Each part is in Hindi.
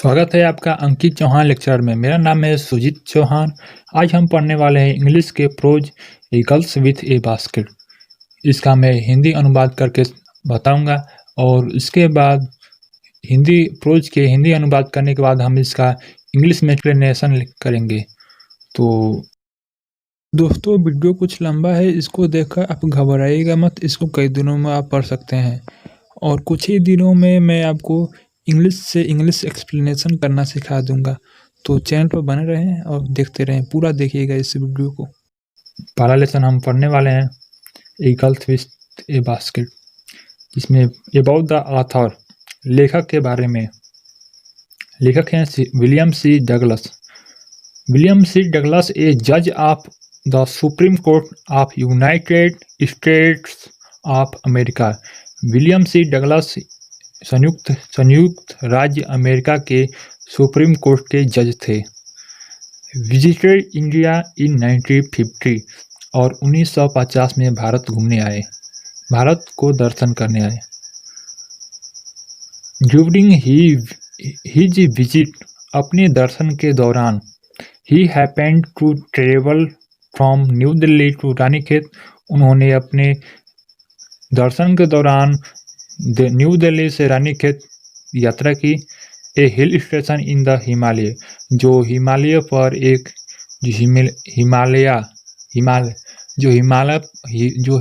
स्वागत है आपका अंकित चौहान लेक्चर में। मेरा नाम है सुजीत चौहान। आज हम पढ़ने वाले हैं इंग्लिश के prose a girls with a basket. इसका मैं हिंदी अनुवाद करके बताऊंगा और इसके बाद हिंदी प्रोज के हिंदी अनुवाद करने के बाद हम इसका इंग्लिश में एक्सप्लेनेशन करेंगे। तो दोस्तों, वीडियो कुछ लंबा है, इसको देखकर आप घबराइएगा मत। इसको कई दिनों में आप पढ़ सकते हैं और कुछ ही दिनों में मैं आपको इंग्लिश से इंग्लिश एक्सप्लेनेशन करना सिखा दूंगा। तो चैनल पर बने रहें और देखते रहें, पूरा देखिएगा इस वीडियो को। पहला लेसन हम पढ़ने वाले हैं a girls with a basket, जिसमें अबाउट द ऑथर, लेखक के बारे में। लेखक हैं William C Douglas. William C Douglas a जज of the supreme court of United States of America. William C Douglas संयुक्त राज्य अमेरिका के सुप्रीम कोर्ट के जज थे। विजिटेड इंडिया इन 1950 और 1950 में भारत घूमने आए, भारत को दर्शन करने आए। ड्यूरिंग हिज विजिट, अपने दर्शन के दौरान, he happened to travel from New Delhi to Ranikhet, उन्होंने अपने दर्शन के दौरान न्यू दिल्ली से रानीखेत यात्रा की। A hill station in the Himalaya, जो हिमालय पर एक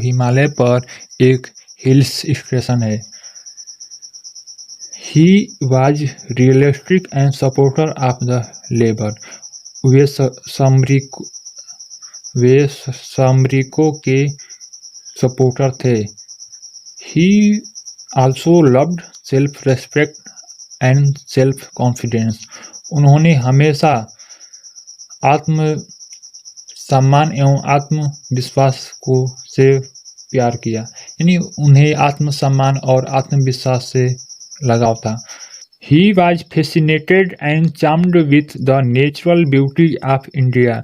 हिमालय पर एक हिल्स स्टेशन है। He was realistic and supporter of the labour, वे सामरिकों के सपोर्टर थे। He also loved self respect and self confidence, उन्होंने हमेशा आत्म सम्मान एवं आत्मविश्वास को से प्यार किया, यानी उन्हें आत्मसम्मान और आत्मविश्वास से लगाव था। He was fascinated and charmed with the natural beauty of India,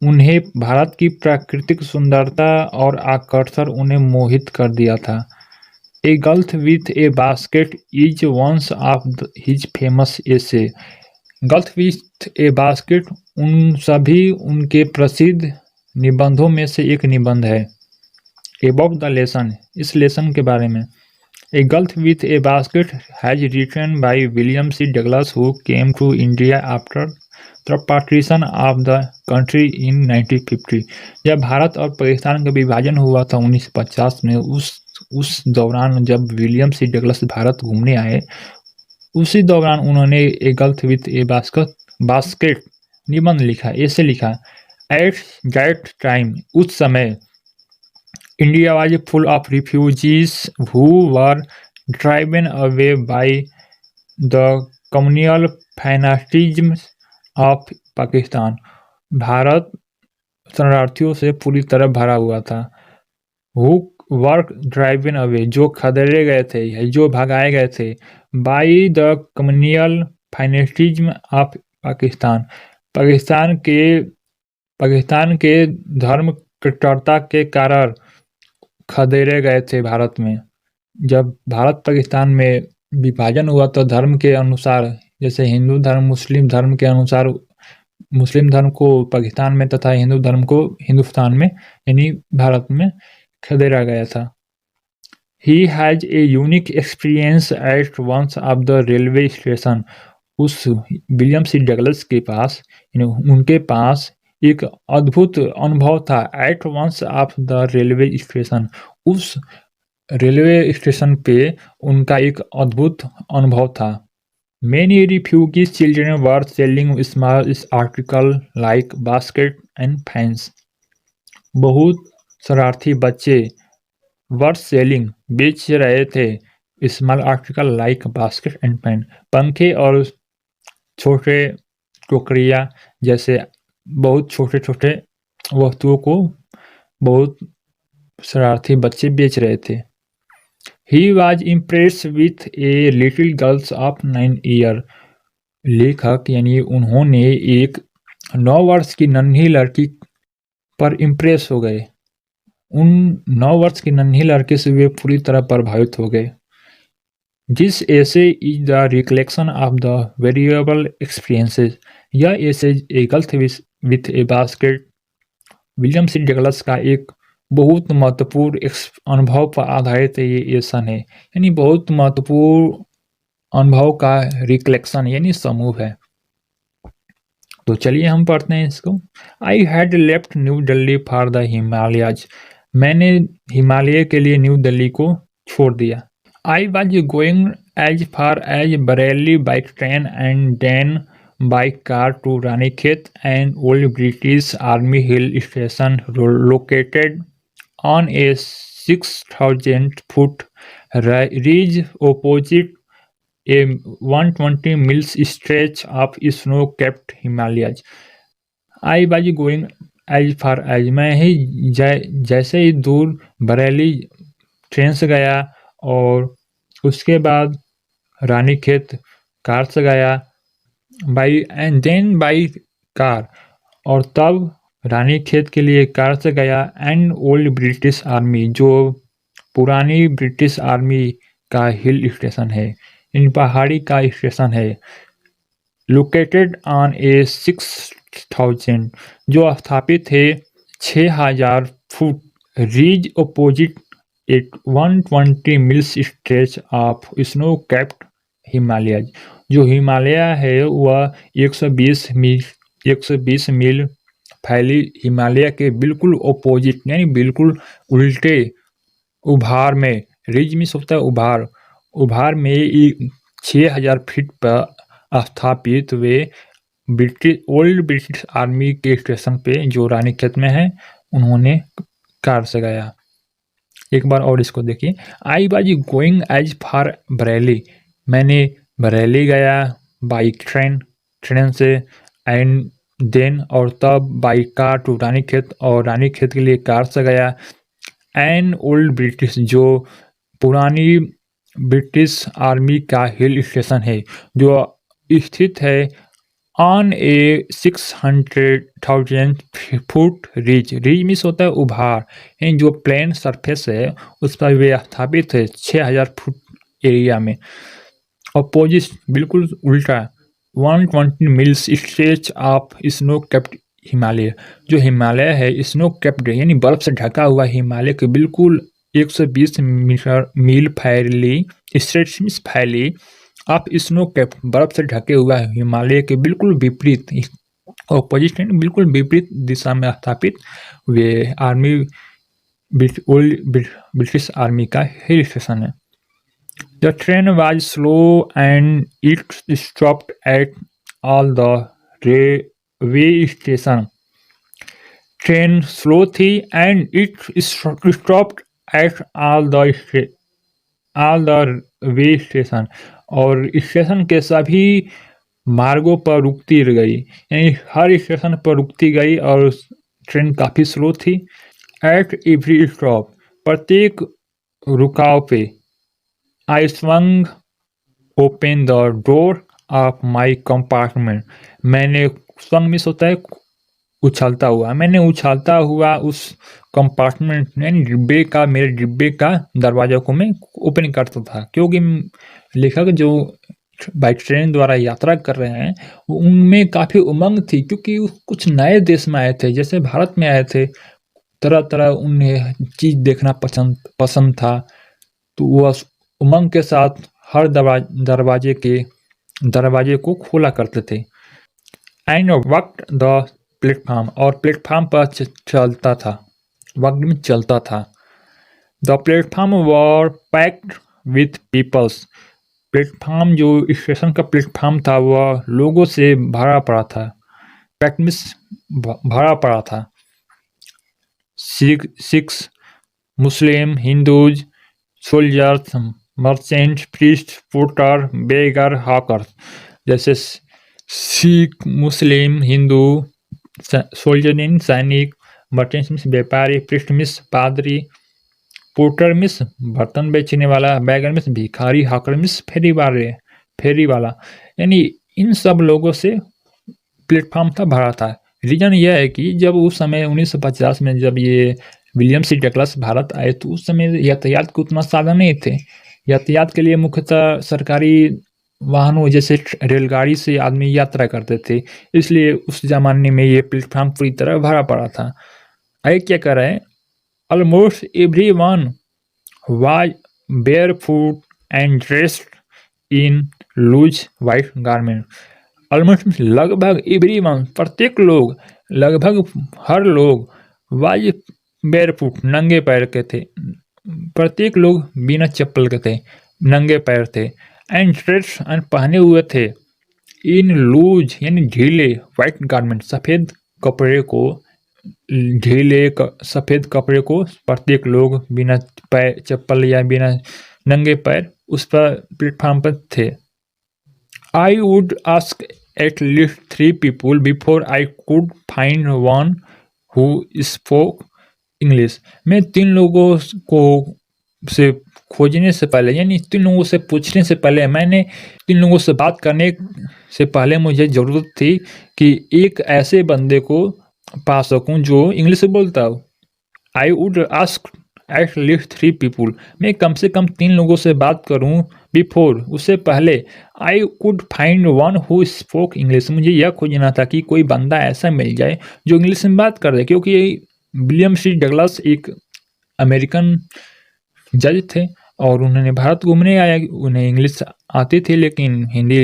उन्हें भारत की प्राकृतिक सुंदरता और आकर्षण उन्हें मोहित कर दिया था। A girl with a basket is once of his famous essay. Girl with a basket उन सभी उनके प्रसिद्ध निबंधों में से एक निबंध है। अबाउट द लेसन, इस लेसन के बारे में। A girl with a basket has written by William C Douglas, who came to India after the partition of the country in 1950। जब भारत और पाकिस्तान का विभाजन हुआ था 1950 में, उस दौरान जब विलियम सी डगलस भारत घूमने आए, उसी दौरान उन्होंने a girl with a basket निबंध लिखा। ऐसे लिखा, एट दैट टाइम, उस समय, India was full of refugees who were driven away by the communal fanaticism of Pakistan. Bharat शरणार्थियों से पूरी तरह भरा हुआ था। हु वर्क ड्राइवन अवे, जो खदेड़े गए थे, जो भगाए गए थे। By the communal fanaticism of Pakistan, Pakistan के धर्म कट्टरता के कारण खदेड़े गए थे भारत में। जब भारत पाकिस्तान में विभाजन हुआ तो धर्म के अनुसार, जैसे हिंदू धर्म मुस्लिम धर्म के अनुसार, मुस्लिम धर्म को पाकिस्तान में तथा हिंदू धर्म को हिंदुस्तान में, यानी भारत में खदेड़ा गया था। He has a unique experience at once of the railway station, उस विलियम सी डगलस के पास, उनके पास एक अद्भुत अनुभव था। At once of the railway station, उस रेलवे स्टेशन पे उनका एक अद्भुत अनुभव था। Many refugee children were selling small articles like basket and fans. बहुत शरारती बच्चे वर सेलिंग, बेच रहे थे, small article like basket and pen, पंखे और छोटे टोकरियाँ जैसे बहुत छोटे छोटे वस्तुओं को बहुत शरारती बच्चे बेच रहे थे। He was impressed with a little girl of 9 years. लेखक यानी उन्होंने एक 9 वर्ष की नन्ही लड़की पर इम्प्रेस हो गए। उन 9 वर्ष की नन्ही लड़की से वे पूरी तरह प्रभावित हो गए। This essay is the recollection of the variable experiences. यह essay a gulf with a basket William C Douglas का एक बहुत महत्वपूर्ण अनुभव पर आधारित ये एसन है, यानी बहुत महत्वपूर्ण अनुभव का रिकलेक्शन यानी समूह है। तो चलिए हम पढ़ते हैं इसको। I had left New Delhi for the Himalayas. मैंने हिमालय के लिए न्यू दिल्ली को छोड़ दिया। I was going as far as Bareilly by train and then by car to Ranikhet, an old British Army hill station located on a 6,000-foot ridge opposite a 120 miles stretch of snow-capped Himalayas. I was going as far as मैं ही जैसे ही दूर बरेली ट्रेन से गया और उसके बाद रानीखेत कार से गया by and then by car और तब रानीखेत के लिए कार से गया एंड ओल्ड ब्रिटिश आर्मी जो पुरानी ब्रिटिश आर्मी का हिल स्टेशन है, इन पहाड़ी का स्टेशन है। लोकेटेड ऑन ए 6,000 जो स्थापित है 6,000 foot ridge opposite at 120 miles stretch of snow capped Himalaya. जो हिमालय है वह 120 मील फैली हिमालय के बिल्कुल अपोजिट यानी बिल्कुल उल्टे उभार में, रिज मीन्स होता है उभार में 6,000 फीट पर स्थापित वे ओल्ड ब्रिटिश आर्मी के स्टेशन पे जो रानीखेत में है उन्होंने कार से गया। एक बार और इसको देखिए। I was going as far Bareilly. मैंने बरेली गया बाई ट्रेन से एंड देन और तब बाई कार टू रानीखेत और रानीखेत के लिए कार से गया। एन ओल्ड ब्रिटिश जो पुरानी ब्रिटिश आर्मी का हिल स्टेशन है जो स्थित है on A 600,000 foot ridge means होता है उभार, यानी जो प्लेन सरफेस है उस पर वे स्थापित है 6,000 फुट एरिया में। अपोजिट बिल्कुल उल्टा 120 miles stretch of snow capped Himalaya. जो हिमालय है स्नो कैप्ड यानी बर्फ से ढका हुआ हिमालय के बिल्कुल 120 मील फैली स्ट्रेच मीन्स फैली आप स्नो कैप बर्फ से ढके हुआ हिमालय के बिल्कुल विपरीत ऑपोजिट बिल्कुल विपरीत दिशा में स्थापित वे आर्मी ब्रिटिश आर्मी का हिल स्टेशन है। The train was slow and it stopped at all the railway station. Train slow थी and it stopped at all the way station और स्टेशन के सभी मार्गों पर रुकती गई, यानी हर स्टेशन पर रुकती गई और ट्रेन काफ़ी स्लो थी। एट एवरी स्टॉप प्रत्येक रुकाव पे I swung open the door of my compartment. मैंने स्वंग मिस होता है उछलता हुआ, मैंने उछलता हुआ उस कंपार्टमेंट यानी डिब्बे का मेरे डिब्बे का दरवाजा को मैं ओपन करता था, क्योंकि लेखक जो बाई ट्रेन द्वारा यात्रा कर रहे हैं उनमें काफ़ी उमंग थी, क्योंकि कुछ नए देश में आए थे, जैसे भारत में आए थे, तरह तरह उन्हें चीज़ देखना पसंद था, तो वह उमंग के साथ हर दरवाजे को खोला करते थे। एंड वक्त द प्लेटफार्म और प्लेटफार्म पर चलता था, वक्त में चलता था। The platform were packed with peoples. Platform जो स्टेशन का प्लेटफार्म था वह लोगों से भरा पड़ा था, पैक्ड मीन्स भरा पड़ा था। Sikhs, Muslim, Hindus, soldiers, merchant, priest, porter, beggar, hawker. जैसे सिख, मुस्लिम, हिंदू, सोल्जर मीन्स सैनिक, मर्चेंट मीन्स व्यापारी, प्रीस्ट मीन्स पादरी, पोर्टर मीन्स बर्तन बेचने वाला, बैगर मीन्स भिखारी, हॉकर मीन्स फेरी वाला, यानी इन सब लोगों से प्लेटफार्म था भरा था। रीज़न यह है कि जब उस समय 1950 में जब ये विलियम सी डगलस भारत आए तो उस समय यातायात के उतना साधन नहीं थे, यातायात के लिए मुख्यतः सरकारी वाहनों जैसे रेलगाड़ी से आदमी यात्रा करते थे, इसलिए उस ज़माने में ये प्लेटफ़ॉर्म पूरी तरह भरा पड़ा था। आगे क्या कह रहा है? Almost everyone was barefoot and dressed in loose white garment। Almost लगभग एवरीवन प्रत्येक लोग, लगभग हर लोग वाज barefoot नंगे पैर के थे। प्रत्येक लोग बिना चप्पल के थे, नंगे पैर थे। एंड ड्रेस्ड एंड पहने हुए थे इन लूज यानी ढीले व्हाइट गारमेंट सफ़ेद कपड़े को, सफ़ेद कपड़े को प्रत्येक लोग बिना पैर चप्पल या बिना नंगे पैर उस पर प्लेटफॉर्म पर थे। I would ask at least 3 people before I could find one who spoke English. मैं 3 लोगों को से खोजने से पहले यानी 3 लोगों से पूछने से पहले मैंने 3 लोगों से बात करने से पहले मुझे ज़रूरत थी कि एक ऐसे बंदे को पा सकूं जो इंग्लिश बोलता हो। I would ask at least 3 people. मैं कम से कम 3 लोगों से बात करूं बिफोर उससे पहले I could find one who spoke English. मुझे यह खोजना था कि कोई बंदा ऐसा मिल जाए जो इंग्लिश में बात कर दे, क्योंकि विलियम सी डगलस एक अमेरिकन जज थे और उन्होंने भारत घूमने आया। उन्हें इंग्लिश आती थी लेकिन हिंदी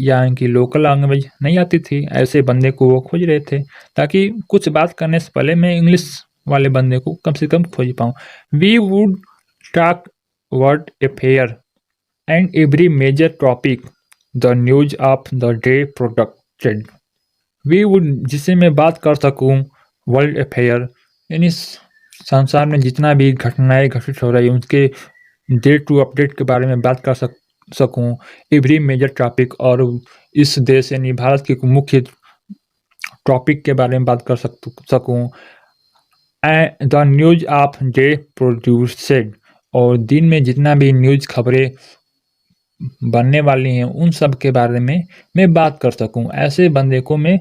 या इनकी लोकल लैंग्वेज नहीं आती थी। ऐसे बंदे को वो खोज रहे थे ताकि कुछ बात करने से पहले मैं इंग्लिश वाले बंदे को कम से कम खोज पाऊँ। We would talk word affair and every major topic the news of the day producted. We would जिससे मैं बात कर सकूँ वर्ल्ड अफेयर यानी संसार में जितना भी घटनाएं घटित हो रही है उनके डे टू अपडेट के बारे में बात कर सकूं। एवरी मेजर टॉपिक और इस देश यानी भारत के मुख्य टॉपिक के बारे में बात कर सकूं। And the news of day produced और दिन में जितना भी न्यूज खबरें बनने वाली हैं उन सब के बारे में मैं बात कर सकूं। ऐसे बंदे को मैं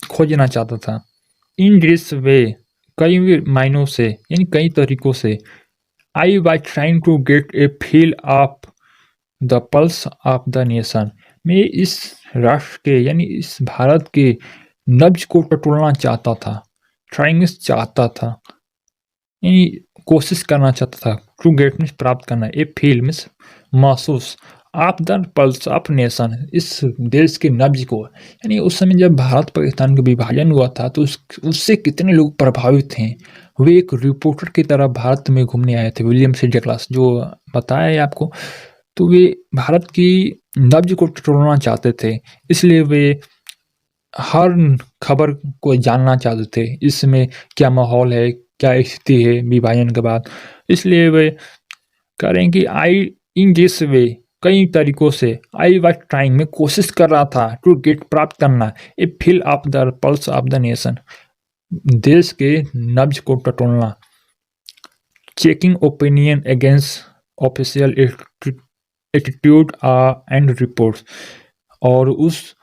खोजना चाहता था। इन दिस वे कई मायनों से यानी कई तरीकों से I was trying to get a feel of the pulse of the nation. मैं इस राष्ट्र के यानी इस भारत के नब्ज को टटोलना चाहता था। ट्राइंग चाहता था यानी कोशिश करना चाहता था। टू गेट मीन्स प्राप्त करना, ए फील मीन्स महसूस, of the pulse of nation इस देश के नब्ज को। यानी उस समय जब भारत पाकिस्तान का विभाजन हुआ था तो उससे कितने लोग प्रभावित हैं। वे एक रिपोर्टर की तरह भारत में घूमने आए थे, विलियम सी डगलस जो बताया है आपको। तो वे भारत की नब्ज को टटोलना चाहते थे, इसलिए वे हर खबर को जानना चाहते थे। इसमें क्या माहौल है, क्या स्थिति है विभाजन के बाद। इसलिए वे कह रहे हैं कि आई इन दिस वे कई तरीकों से आई वाज ट्राइंग में कोशिश कर रहा था टू गेट प्राप्त करना a feel of the pulse of the nation देश के नब्ज को टटोलना। Checking opinion against official attitude and reports और उस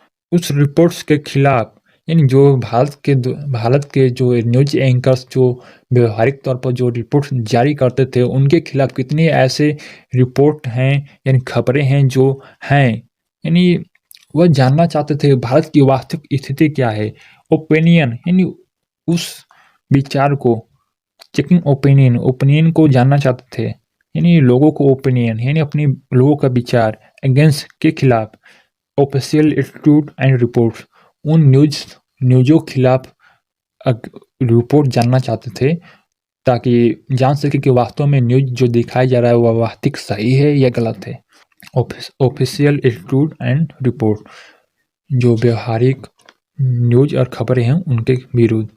रिपोर्ट्स के खिलाफ यानी जो भारत के जो न्यूज एंकर्स जो व्यवहारिक तौर पर जो रिपोर्ट जारी करते थे उनके खिलाफ कितने ऐसे रिपोर्ट हैं यानी खबरें हैं जो हैं, यानी वह जानना चाहते थे भारत की वास्तविक स्थिति क्या है। ओपिनियन यानी उस विचार को, चेकिंग ओपिनियन को जानना चाहते थे यानी लोगों को ओपिनियन यानी अपने लोगों का विचार, अगेंस्ट के खिलाफ, ऑफिशियल एटीट्यूड एंड रिपोर्ट्स उन न्यूज़ों के खिलाफ रिपोर्ट जानना चाहते थे ताकि जान सके कि वास्तव में न्यूज़ जो दिखाया जा रहा है वह वास्तविक सही है या गलत है। ऑफिशियल एटीट्यूड एंड रिपोर्ट जो व्यवहारिक न्यूज़ और खबरें हैं उनके विरुद्ध।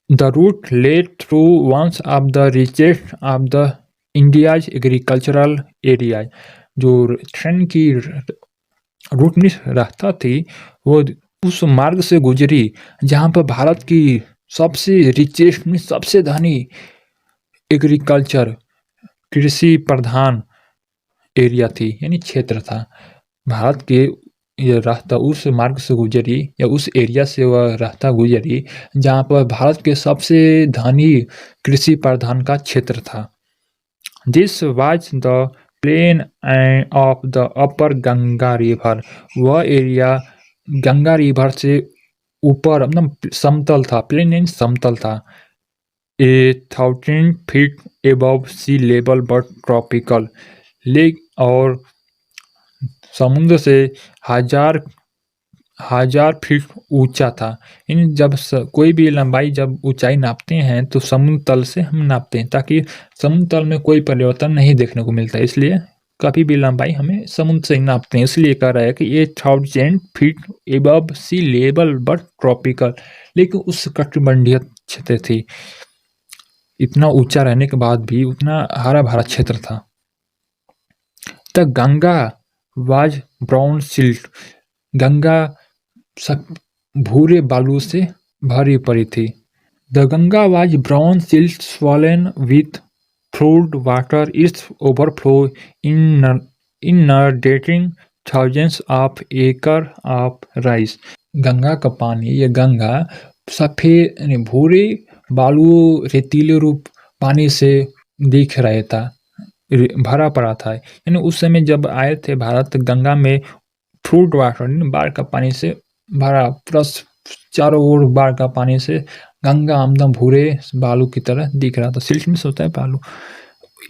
The route led through once of the richest of the India's agricultural area. जो ट्रेन की रूट में रास्ता थी वो उस मार्ग से गुजरी जहाँ पर भारत की सबसे रिचेस्ट में सबसे धनी एग्रीकल्चर कृषि प्रधान एरिया थी यानी क्षेत्र था। भारत के ये रास्ता उस मार्ग से गुजरी या उस एरिया से वह रास्ता गुजरी जहाँ पर भारत के सबसे धनी कृषि प्रधान का क्षेत्र था। This was the plain of the upper Ganga river. वह एरिया गंगा रिवर से ऊपर एकदम समतल था, प्लेन यानी समतल था। 1000 feet above sea level but tropical lake, और समुद्र से हजार हजार फीट ऊंचा था। इन जब कोई भी लंबाई जब ऊंचाई नापते हैं तो समुद्र तल से हम नापते हैं, ताकि समुद्र तल में कोई परिवर्तन नहीं देखने को मिलता है, इसलिए कभी भी लंबाई हमें समुद्र से ही नापते हैं। इसलिए कह रहा है कि 8000 feet above sea level but tropical, लेकिन उस कटिबंधीय क्षेत्र थी, इतना ऊंचा रहने के बाद भी उतना हरा भरा क्षेत्र था। The Ganga was brown silt, Ganga भूरे बालू से भरी पड़ी थी। The Ganga was brown silt swollen with flood water, its overflow inundating thousands of acres of rice। Ganga का पानी, ये गंगा सफेद यानी भूरे बालू रेतीले रूप पानी से दिख रहा था, भरा पड़ा था। यानी उस समय जब आए थे भारत, गंगा में फ्लूड वाटर बाढ़ का पानी से भरा, प्लस चारों ओर बाढ़ का पानी से गंगा एकदम भूरे बालू की तरह दिख रहा था। सिल्ट में से होता है बालू।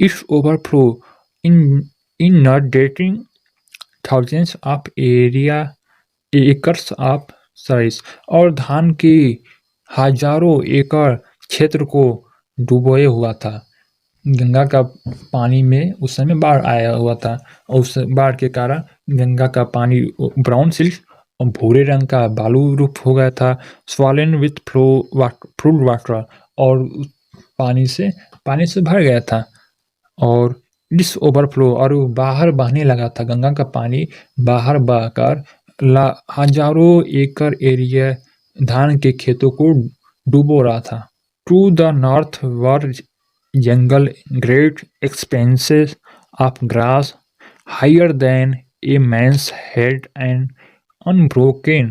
It's overflow in dating thousands of acres of rice, और धान की हजारों एकड़ क्षेत्र को डुबोए हुआ था। गंगा का पानी में उस समय बाढ़ आया हुआ था, और उस बाढ़ के कारण गंगा का पानी ब्राउन सिल्ट और भूरे रंग का बालू रूप हो गया था। स्वॉलन विथ फ्लूड वाटर, और पानी से भर गया था, और डिस ओवरफ्लो, और बाहर बहने लगा था। गंगा का पानी बाहर बहकर हजारों एकड़ एरिया धान के खेतों को डुबो रहा था। To the north were jungle, great expanses of grass higher than a man's head and unbroken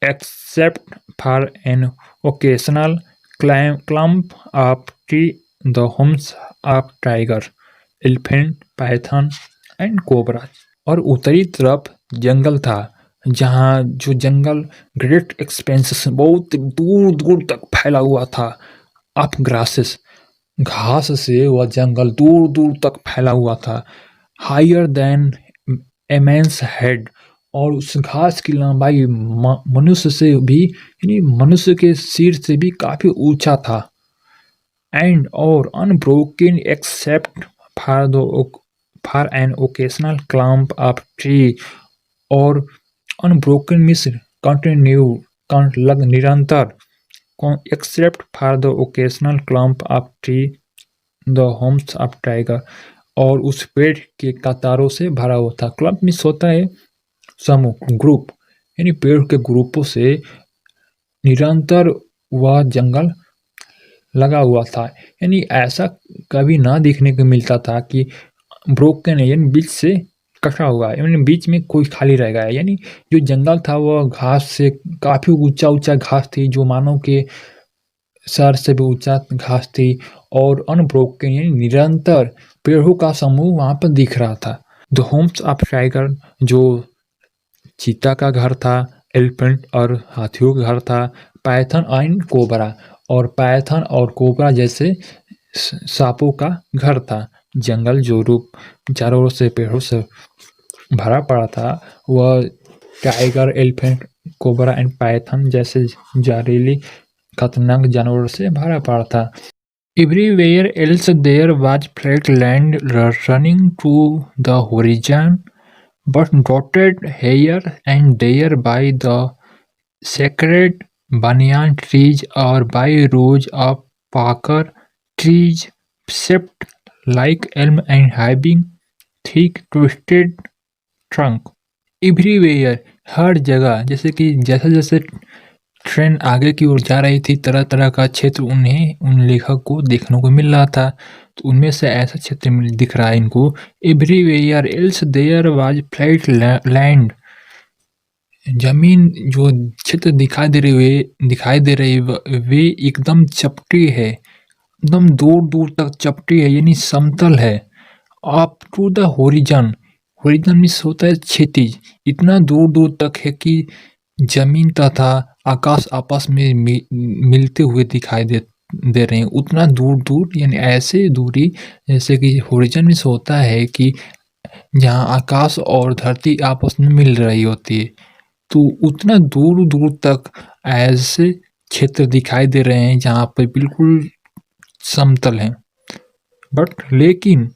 except for an occasional clump of tree, the homes of tiger, elephant, python and cobra। और उत्तरी तरफ जंगल था, जहाँ जो जंगल ग्रेट एक्सपेंसेस बहुत दूर दूर तक फैला हुआ था, ऑफ ग्रासेस, घास से वह जंगल दूर दूर तक फैला हुआ था। हायर देन ए मैन्स हेड, और उस घास की लंबाई मनुष्य से भी, यानी मनुष्य के सिर से भी काफी ऊंचा था। एंड और unbroken except for an occasional clump of tree, और अनब्रोकन मीन्स कंटिन्यू, निरंतर, except for the occasional clump of tree, the homes of tiger, और उस पेड़ के कतारों से भरा हुआ था। क्लम्प मीन्स होता है समूह, ग्रुप, यानी पेड़ के ग्रुपों से निरंतर वह जंगल लगा हुआ था। यानी ऐसा कभी ना देखने को मिलता था कि ब्रोकन है, यानी बीच से कटा हुआ है, यानी बीच में कोई खाली रह गया है। यानी जो जंगल था वह घास से काफी ऊंचा ऊंचा घास थी, जो मानव के सर से भी ऊंचा घास थी, और अनब्रोकन यानी निरंतर पेड़ों का समूह वहां पर दिख रहा था। द होम्स ऑफ टाइगर, जो चीता का घर था, एलिफेंट और हाथियों का घर था, पाइथन एंड कोबरा, और पाइथन और कोबरा जैसे सांपों का घर था। जंगल जो रूप चारों ओर से पेड़ों से भरा पड़ा था, वह tiger, elephant, cobra and Python जैसे जहरीली खतरनाक जानवरों से भरा पड़ा था। Everywhere else there was flat land running to the horizon, but dotted here and there by the sacred banyan trees or by rows of pakar trees shaped like elm and having thick twisted trunk। Everywhere, हर जगह, जैसे कि जैसे जैसे ट्रेन आगे की ओर जा रही थी, तरह तरह का क्षेत्र उन लेखक को देखने को मिल रहा था। तो उनमें से ऐसा क्षेत्र दिख रहा है इनको। Everywhere else there was flat land, जमीन जो क्षेत्र दिखाई दे रही वे एकदम चपटी है, एकदम दूर दूर तक चपटी है, यानी समतल है। Up to the horizon. Horizon means होता है क्षितिज, इतना दूर दूर तक है कि जमीन तथा आकाश आपस में मिलते हुए दिखाई दे रहे हैं, उतना दूर दूर, यानी ऐसे दूरी जैसे कि होरिजन मीन्स होता है कि जहाँ आकाश और धरती आपस में मिल रही होती है, तो उतना दूर दूर तक ऐसे क्षेत्र दिखाई दे रहे हैं जहाँ पर बिल्कुल समतल है। बट लेकिन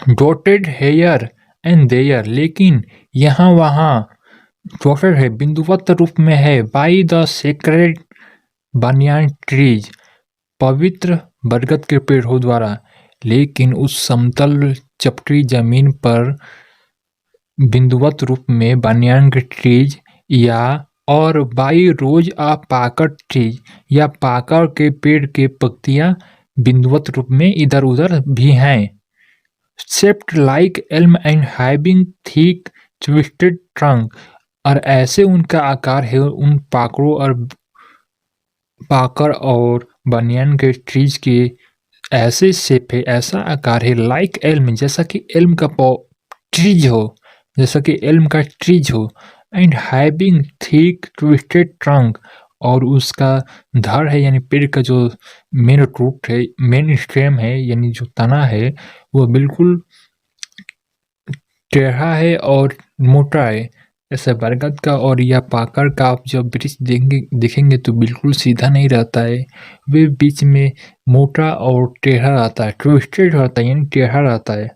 डॉटेड हेयर एंड देयर, लेकिन यहाँ वहाँ डॉटेड है, बिंदुवत रूप में है, बाई द सेक्रेड बनियान ट्रीज, पवित्र बरगद के पेड़ों द्वारा। लेकिन उस समतल चपटी जमीन पर बिंदुवत रूप में बनियान के ट्रीज या और बाई रोज आ पाकर ट्रीज, या पाकर के पेड़ के पत्तियां बिंदुवत रूप में इधर उधर भी हैं। Shaped like Elm and having thick twisted trunk, और ऐसे उनका आकार है, उन पाकर और बनियान के ट्रीज के ऐसे शेप है, ऐसा आकार है, लाइक एल्म, जैसा कि एल्म का ट्रीज हो, जैसा कि एल्म का ट्रीज हो, and having thick twisted trunk, और उसका धड़ है, यानी पेड़ का जो मेन रूट है, मेन स्टेम है, यानी जो तना है, वो बिल्कुल टेढ़ा है और मोटा है। ऐसे बरगद का और या पाकर का आप जब वृक्ष देखेंगे तो बिल्कुल सीधा नहीं रहता है, वे बीच में मोटा और टेढ़ा रहता है, ट्विस्टेड रहता है, यानी टेढ़ा रहता है।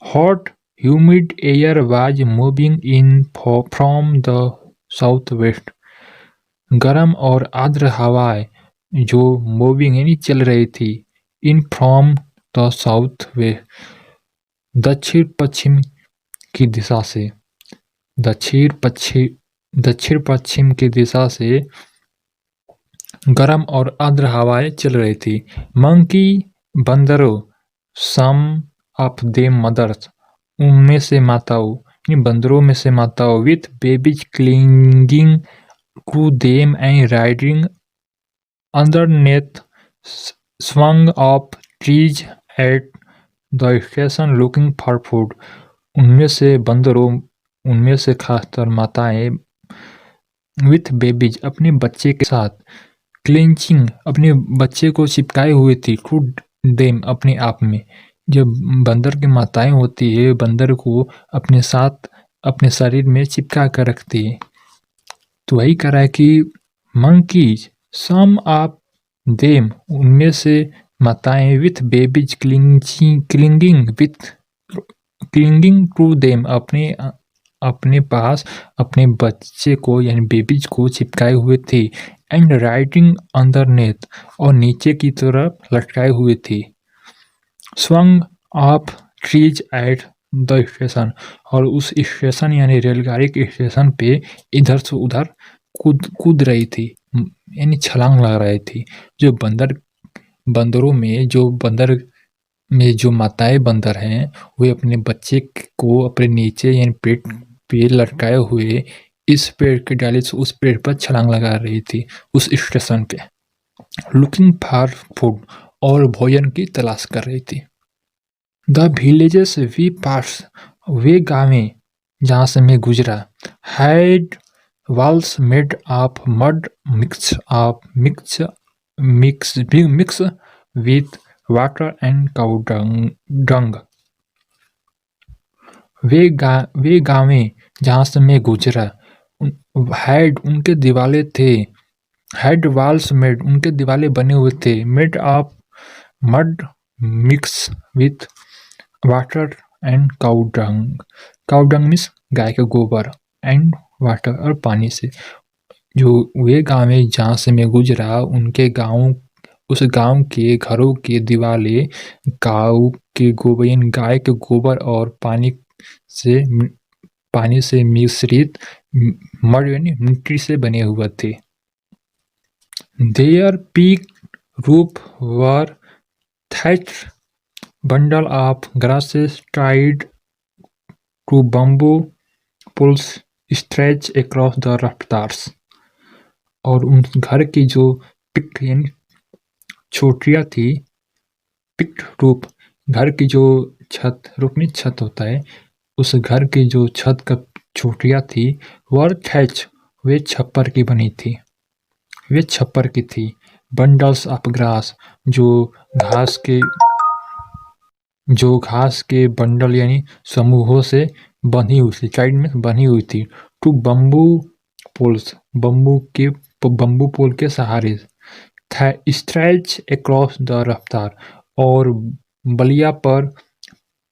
Hot humid air was moving in from the south west, गर्म और आर्द्र हवाएं जो मूविंग यानी चल रही थी, in from the south west, दक्षिण पश्चिम की दिशा से, दक्षिण पश्चिम की दिशा से गर्म और आर्द्र हवाएं चल रही थी। मंकी, बंदरों, सम ऑफ देम मदर्स, उनमें से माताओं, इन बंदरों में से माताओं, with babies clinging to them and riding underneath swung of trees at the station looking for food, उनमें से बंदरों, उनमें से खासकर माताएं, विथ बेबीज, अपने बच्चे के साथ, क्लेंचिंग, अपने बच्चे को चिपकाए हुए थी, टू देम, अपने आप में। जब बंदर की माताएं होती है, बंदर को अपने साथ अपने शरीर में चिपका कर रखती है। तो वही कह रहा है कि मंकीज, सम ऑफ देम, उनमें से माताएं, with babies clinging to them, अपने पास अपने बच्चे को यानी बेबीज को चिपकाए हुए थे, एंड राइडिंग अंडरनेथ, और नीचे की तरफ लटकाए हुए थे, swung of trees at the station, और उस स्टेशन यानी रेलगाड़ी के स्टेशन पे इधर से उधर कूद रही थी, यानी छलांग लगा रही थी। जो बंदरों में जो माताएं बंदर हैं, वे अपने बच्चे को अपने नीचे यानी पेट पे लटकाए हुए इस पेड़ के डाले से उस पेड़ पर छलांग लगा रही थी, उस स्टेशन पे, लुकिंग फॉर फूड, और भोजन की तलाश कर रही थी। द विलेजेस वी पास, वे गाँवें जहाँ से मैं गुजरा, had walls made of mud mix with water and cow dung। वे गाँवें जहाँ से मैं गुजरा, हैड, उनके दिवाले थे, हैड walls made, उनके दिवाले बने हुए थे, made of mud mix with water and cow dung means गाय का गोबर, एंड वाटर, और पानी से। जो वे गाँव में जहाँ से मैं गुजरा, उस गांव के घरों के दिवाले गाय के गोबर और पानी से मिश्रित मड यानी मिट्टी से बने हुए थे। There peak roof were thatched bundle of grasses tied to bamboo poles stretch across the rafters, और उन घर की जो पिक यानी छोटिया थी, पिक्ड रूफ घर की जो रोपनी छत होता है, उस घर की जो छत का चोटियाँ थी, वह थैच, वे छप्पर की बनी थी। वे छप्पर की थी। बंडल्स ऑफ ग्रास, जो घास के बंडल यानी समूहों से बंधी हुई थी, साइड में बंधी हुई थी। टू बम्बू पोल्स, बम्बू पोल के सहारे स्ट्रेच अक्रॉस द रफ्तार, और बलिया पर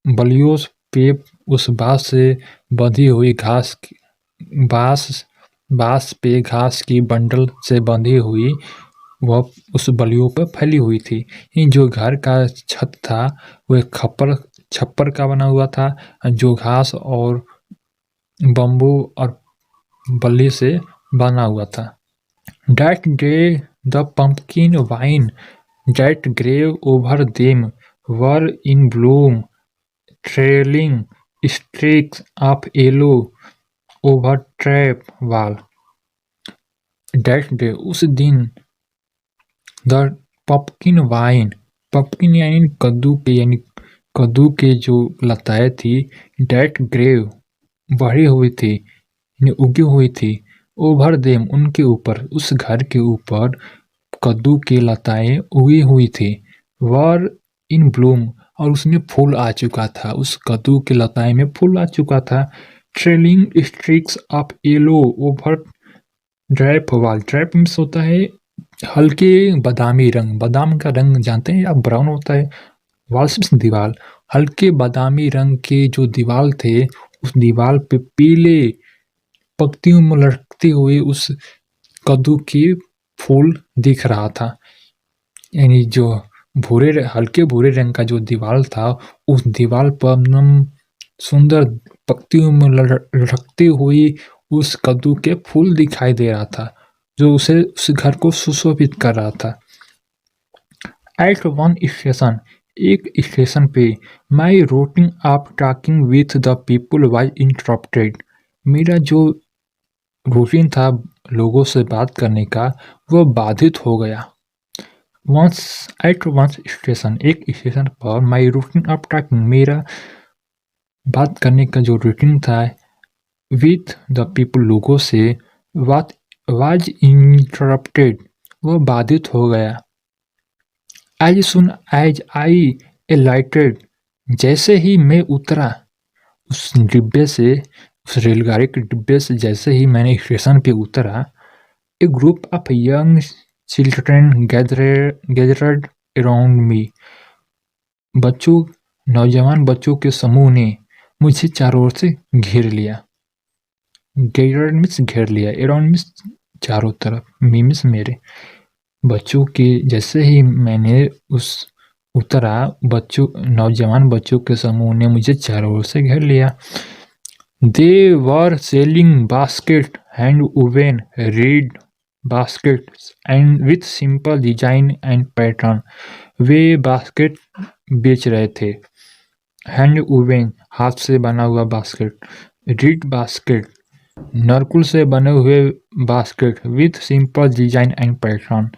बलियों पे उस बांस से बंधी हुई बांस बांस पे घास की बंडल से बंधी हुई वह उस बलियों पर फैली हुई थी। ये जो घर का छत था वह छप्पर का बना हुआ था, जो घास और बम्बू और बल्ली से बना हुआ था। That day the pumpkin vine that grew over them were in bloom, trailing streaks of yellow over trap wall. That day, उस दिन, द पम्पकिन वाइन, पम्पकिन यानी कद्दू के जो लताएं थी, डेट ग्रेव, बढ़ी हुई थी, उगी हुई थी, ओवर देम, उनके ऊपर, उस घर के ऊपर कद्दू की लताएं उगी हुई थी। वर इन ब्लूम, और उसमें फूल आ चुका था, उस कद्दू की लताएं में फूल आ चुका था। ट्रेलिंग स्ट्रिक्स ऑफ येलो ओवर ड्रैप वाल, ड्रैप मीन्स होता है हल्के बादामी रंग, बादाम का रंग जानते हैं आप, ब्राउन होता है। वाल्स मीन्स दीवार, हल्के बादामी रंग के जो दीवार थे, उस दीवार पे पीले पत्तियों में लटकते हुए उस कद्दू की फूल दिख रहा था। यानी जो हल्के भूरे रंग का जो दीवार था, उस दीवार पर एकदम सुंदर पत्तियों में लटकती हुई उस कद्दू के फूल दिखाई दे रहा था, जो उस घर को सुशोभित कर रहा था। एट वन स्टेशन, एक स्टेशन पे, my routine of talking with the people was interrupted, मेरा जो रूटीन था लोगों से बात करने का, वह बाधित हो गया। एट वंस स्टेशन, एक स्टेशन पर, माई रूटीन ऑफ टॉकिंग, मेरा बात करने का जो रूटीन था विथ द पीपल, लोगों से, वाज इंटरप्टेड, वह बाधित हो गया। एज सुन एज आई एलाइटेड, जैसे ही मैं उतरा उस डिब्बे से, उस रेलगाड़ी के डिब्बे से जैसे ही मैंने स्टेशन पे उतरा, a group of young children gathered around me, नौजवान बच्चों के समूह ने मुझे चारों ओर से घेर लिया। गैदर्ड मीन्स घेर लिया, अराउंड मीन्स चारों तरफ, मी मीन्स मेरे। बच्चों के जैसे ही मैंने उतरा, नौजवान बच्चों के समूह ने मुझे चारों ओर से घेर लिया। They were selling basket, hand woven reed baskets and with simple design and pattern. Way basket बेच रहे थे। हैंड वुवेन, हाथ से बना हुआ बास्केट। रीड बास्केट, नरकुल से बने हुए basket. With simple design and pattern,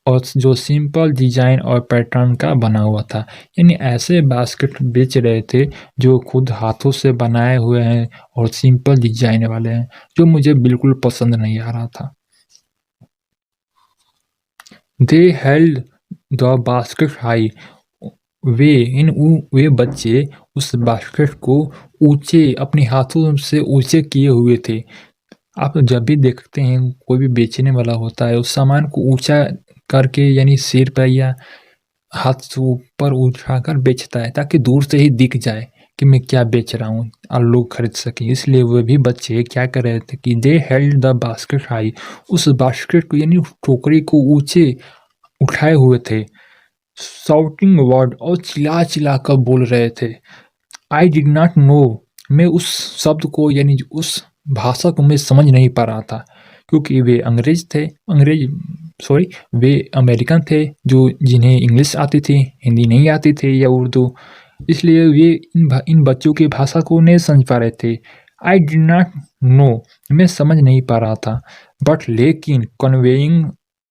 और जो सिंपल डिजाइन और पैटर्न का बना हुआ था। यानी ऐसे बास्केट बेच रहे थे जो खुद हाथों से बनाए हुए हैं और सिंपल डिजाइन वाले हैं, जो मुझे बिल्कुल पसंद नहीं आ रहा था। They held the basket high, वे बच्चे उस बास्केट को ऊंचे, अपने हाथों से ऊंचे किए हुए थे। आप जब भी देखते हैं कोई भी बेचने वाला होता है, उस सामान को ऊंचा करके, यानी सिर पर या हाथ से ऊपर उठाकर बेचता है, ताकि दूर से ही दिख जाए कि मैं क्या बेच रहा हूँ और लोग खरीद सकें। इसलिए वे भी बच्चे क्या कर रहे थे कि दे हेल्ड द बास्केट हाई, उस बास्केट को यानी टोकरी को ऊंचे उठाए हुए थे। शाउटिंग वर्ड, और चिल्ला चिल्ला कर बोल रहे थे। आई डिड नॉट नो, मैं उस शब्द को यानी उस भाषा को मैं समझ नहीं पा रहा था, क्योंकि वे वे अमेरिकन थे, जो जिन्हें इंग्लिश आती थी, हिंदी नहीं आती थी या उर्दू, इसलिए वे इन बच्चों की भाषा को नहीं समझ पा रहे थे। आई डिड नॉट नो, मैं समझ नहीं पा रहा था। बट लेकिन कन्वेइंग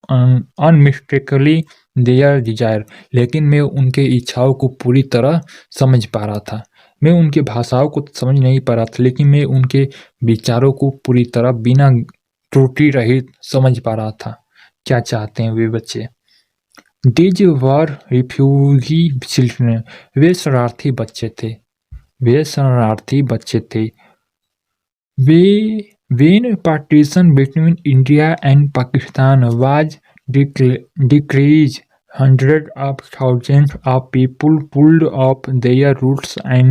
अनमिस्टेकली देयर डिजायर, लेकिन मैं उनके इच्छाओं को पूरी तरह समझ पा रहा था। मैं उनकी भाषाओं को समझ नहीं पा रहा था, लेकिन मैं उनके विचारों को पूरी तरह बिना त्रुटि रहित समझ पा रहा था। क्या चाहते हैं वे बच्चे? These were refugee children. वे शरणार्थी बच्चे थे। वे शरणार्थी बच्चे थे। When partition between India and Pakistan was decreased, hundreds of thousands of people pulled up their roots and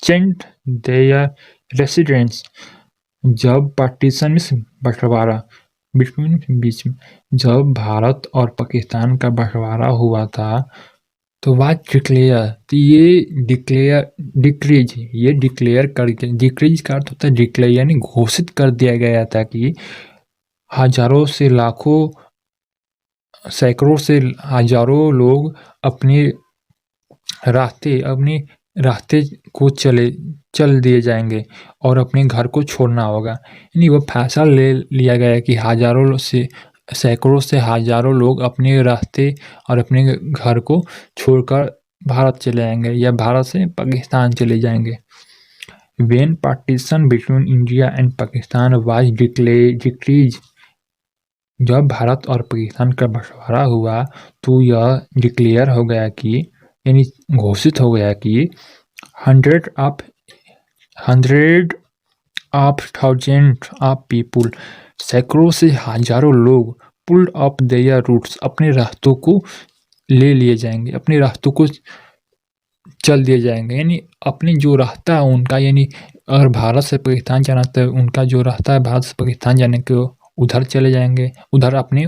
changed their residence. जब पार्टीशन में बंटवारा बिटवीन बीच में जब भारत और पाकिस्तान का बंटवारा हुआ था, तो वाज डिक्लेयर, तो ये डिक्लेयर करके, डिक्रीज का अर्थ होता है डिक्लेयर, यानी घोषित कर दिया गया था कि हजारों से लाखों, सैकड़ों से हजारों लोग अपने रास्ते को चल दिए जाएंगे और अपने घर को छोड़ना होगा। यानी वो फैसला ले लिया गया कि हजारों से, सैकड़ों से हजारों लोग अपने रास्ते और अपने घर को छोड़कर भारत चले जाएंगे या भारत से पाकिस्तान चले जाएंगे। When partition between India and Pakistan was decreed, जब भारत और पाकिस्तान का बंटवारा हुआ तो यह डिक्लेयर हो गया कि, यानी घोषित हो गया कि hundred of thousands of people, सैकड़ों से हजारों लोग, pulled up their roots, अपने रास्तों को ले लिए जाएंगे, अपने रास्तों को चल दिए जाएंगे। यानी अपने जो रास्ता है उनका, यानी अगर भारत से पाकिस्तान जाना तो उनका जो रास्ता है भारत से पाकिस्तान जाने के, उधर चले जाएंगे, उधर अपनी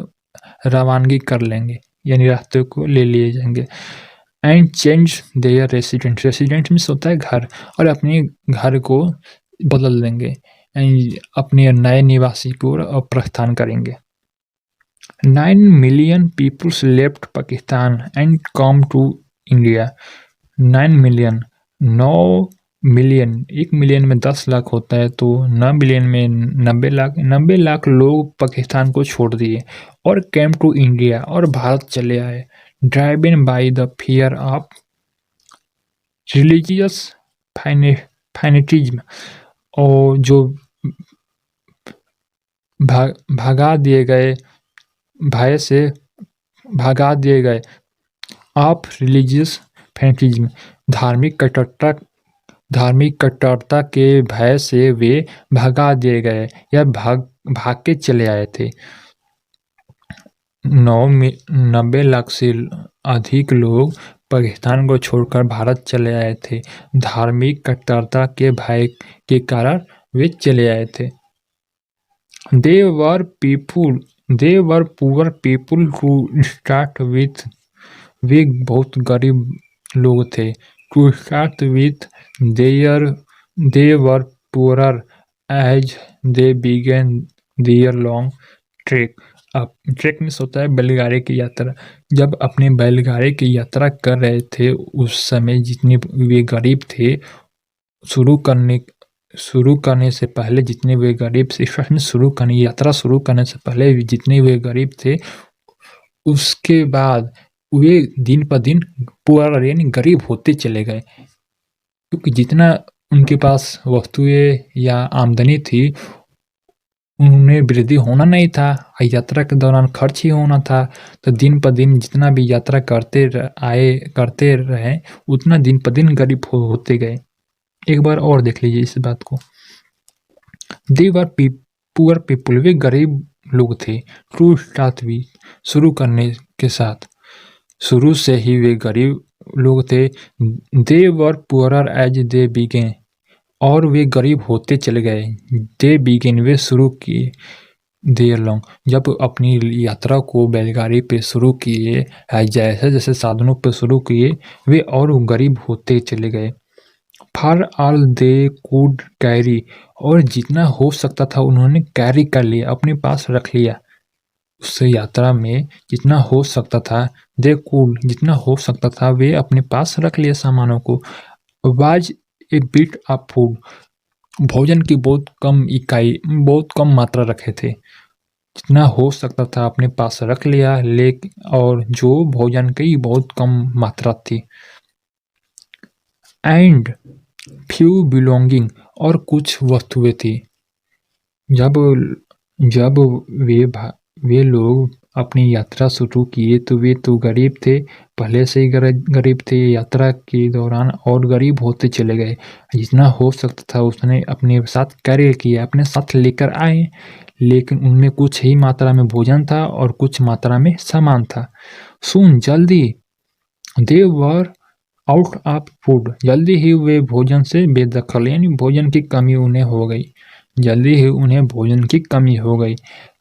रवानगी कर लेंगे, यानी रास्ते को ले लिए जाएंगे। And change their resident means होता है घर, और अपने घर को बदल देंगे, यानी अपने नए निवासी को प्रस्थान करेंगे। 9 million people left Pakistan and come to India. 9 million, 9 million, 1 million में 10 लाख होता है, तो 9 मिलियन में 90 लाख लोग पाकिस्तान को छोड़ दिए और केम टू इंडिया, और भारत चले आए। Driven by the fear of religious fanaticism, और जो भगा दिए गए, भय से भगा दिए गए, ऑफ रिलीजियस फैनेटिज्म, धार्मिक कट्टरता के भय से वे भगा दिए गए या भाग के चले आए थे। 90 लाख से अधिक लोग पाकिस्तान को छोड़कर भारत चले आए थे। धार्मिक कट्टरता के भय के कारण वे चले आए थे। They were poor people to start with. वे बहुत गरीब लोग थे। To start with, they were poorer as they began their long trek. अब ट्रेक में होता है बैलगाड़ी की यात्रा। जब अपने बैलगाड़ी की यात्रा कर रहे थे उस समय जितने वे गरीब थे, शुरू करने से पहले जितने वे गरीब से यात्रा शुरू करने से पहले जितने वे गरीब थे, उसके बाद वे दिन पर दिन पुअर यानी गरीब होते चले गए, क्योंकि जितना उनके पास वस्तुएं या आमदनी थी उनमें वृद्धि होना नहीं था, यात्रा के दौरान खर्च ही होना था। तो दिन पर दिन जितना भी यात्रा करते रहे उतना दिन पर दिन गरीब होते गए। एक बार और देख लीजिए इस बात को। दे वर पुअर पीपुल, वे गरीब लोग थे। टू स्टार्ट विद, शुरू करने के साथ, शुरू से ही वे गरीब लोग थे। दे वर पुअरर एज दे बिगेन, और वे गरीब होते चले गए। दे बिगेन, वे शुरू किए। देयर लॉन्ग, जब अपनी यात्रा को बैलगाड़ी पे शुरू किए, जैसे जैसे साधनों पे शुरू किए, वे और गरीब होते चले गए। For all they could carry, और जितना हो सकता था उन्होंने कैरी कर लिया, अपने पास रख लिया। उस यात्रा में जितना हो सकता था, दे कुड, जितना हो सकता था वे अपने पास रख लिए सामानों को। Was a bit of food, भोजन की बहुत कम मात्रा रखे थे। जितना हो सकता था अपने पास रख लिया, और जो भोजन की बहुत कम मात्रा थी। एंड फ्यू बिलोंगिंग, और कुछ वस्तुएं थी। जब जब वे लोग अपनी यात्रा शुरू किए तो वे तो गरीब थे, पहले से ही गरीब थे। यात्रा के दौरान और गरीब होते चले गए। जितना हो सकता था उसने अपने साथ कैरी किया, अपने साथ लेकर आए, लेकिन उनमें कुछ ही मात्रा में भोजन था और कुछ मात्रा में सामान था। सुन जल्दी दे वर आउट ऑफ फूड, जल्दी ही वे भोजन से बेदखल, यानी भोजन की कमी उन्हें हो गई। जल्दी ही उन्हें भोजन की कमी हो गई।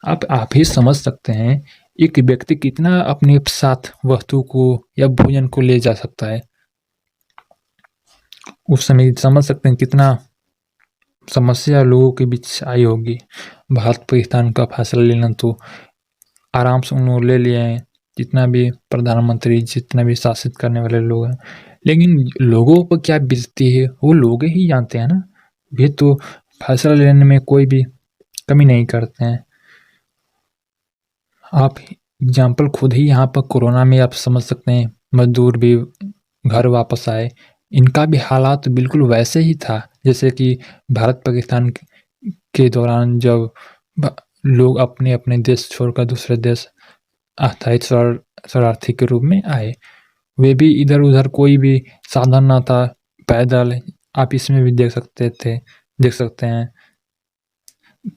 अब आप ही समझ सकते हैं एक व्यक्ति कितना अपने साथ वस्तु को या भोजन को ले जा सकता है। उस समय समझ सकते हैं कितना समस्या लोगों के बीच आई होगी। भारत पाकिस्तान का फैसला लेना तो आराम से उन लोग ले लिए हैं, जितना भी प्रधानमंत्री, जितना भी शासित करने वाले लोग हैं। लेकिन लोगों पर क्या बीतती है वो लोग ही जानते हैं ना। वे तो फैसला लेने में कोई भी कमी नहीं करते हैं। आप एग्जाम्पल खुद ही यहाँ पर कोरोना में आप समझ सकते हैं, मजदूर भी घर वापस आए, इनका भी हालात बिल्कुल वैसे ही था जैसे कि भारत पाकिस्तान के दौरान जब लोग अपने अपने देश छोड़कर दूसरे देश अस्थायी शरणार्थी के रूप में आए। वे भी इधर उधर कोई भी साधन ना था, पैदल। आप इसमें भी देख सकते हैं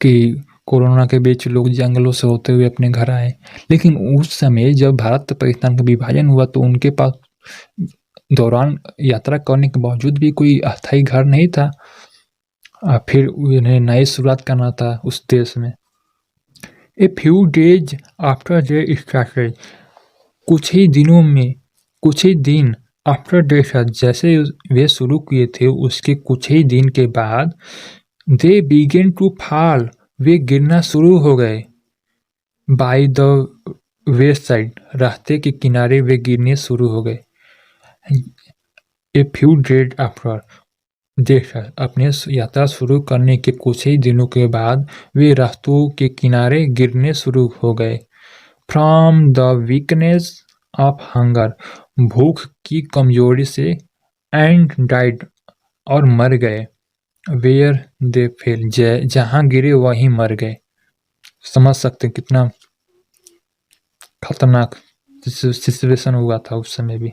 कि कोरोना के बीच लोग जंगलों से होते हुए अपने घर आए। लेकिन उस समय जब भारत पाकिस्तान का विभाजन हुआ तो उनके पास दौरान यात्रा करने के बावजूद भी कोई अस्थायी घर नहीं था। फिर उन्हें नई शुरुआत करना था उस देश में। A few days after they started, कुछ ही दिन आफ्टर दे जैसे वे शुरू किए थे उसके कुछ ही दिन के बाद दे बिगेन टू फॉल, वे गिरना शुरू हो गए। बाय द वेस्ट साइड, रास्ते के किनारे वे गिरने शुरू हो गए। ए फ्यू डेज आफ्टर, अपने यात्रा शुरू करने के कुछ ही दिनों के बाद वे रास्तों के किनारे गिरने शुरू हो गए। From the weakness of hunger, भूख की कमजोरी से, एंड डाइड, और मर गए। वेयर दे फेल, जहां गिरे वहीं मर गए। समझ सकते कितना खतरनाक सिचुएशन हुआ था उस समय भी।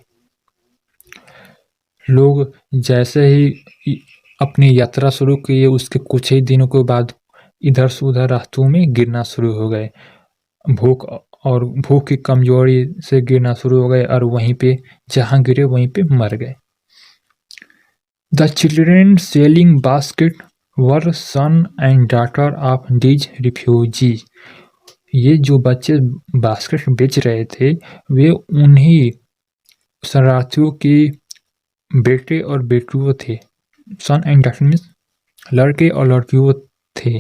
लोग जैसे ही अपनी यात्रा शुरू किए उसके कुछ ही दिनों के बाद इधर से उधर रास्तों में गिरना शुरू हो गए। भूख की कमजोरी से गिरना शुरू हो गए और वहीं पे जहां गिरे वहीं पे मर गए। The children selling basket were son and daughter of these refugee, ये जो बच्चे बास्केट बेच रहे थे वे उन्हीं शरणार्थियों के बेटे और बेटियों थे। सन एंड डॉटर मीन्स लड़के और लड़कियों थे।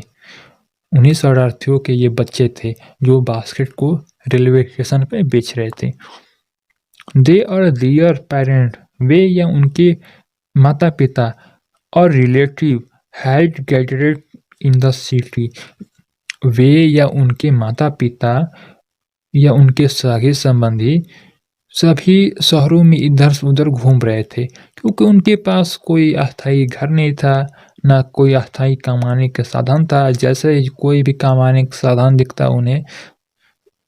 उन्हीं शरणार्थियों के ये बच्चे थे जो बास्केट को रेलवे स्टेशन पे बेच रहे थे। दे आर देयर पेरेंट, वे या उनके माता पिता और relative had gathered in the city, वे या उनके माता पिता या उनके सगे संबंधी सभी शहरों में इधर से उधर घूम रहे थे, क्योंकि उनके पास कोई अस्थायी घर नहीं था, ना कोई अस्थायी कमाने का साधन था। जैसे कोई भी कमाने का साधन दिखता उन्हें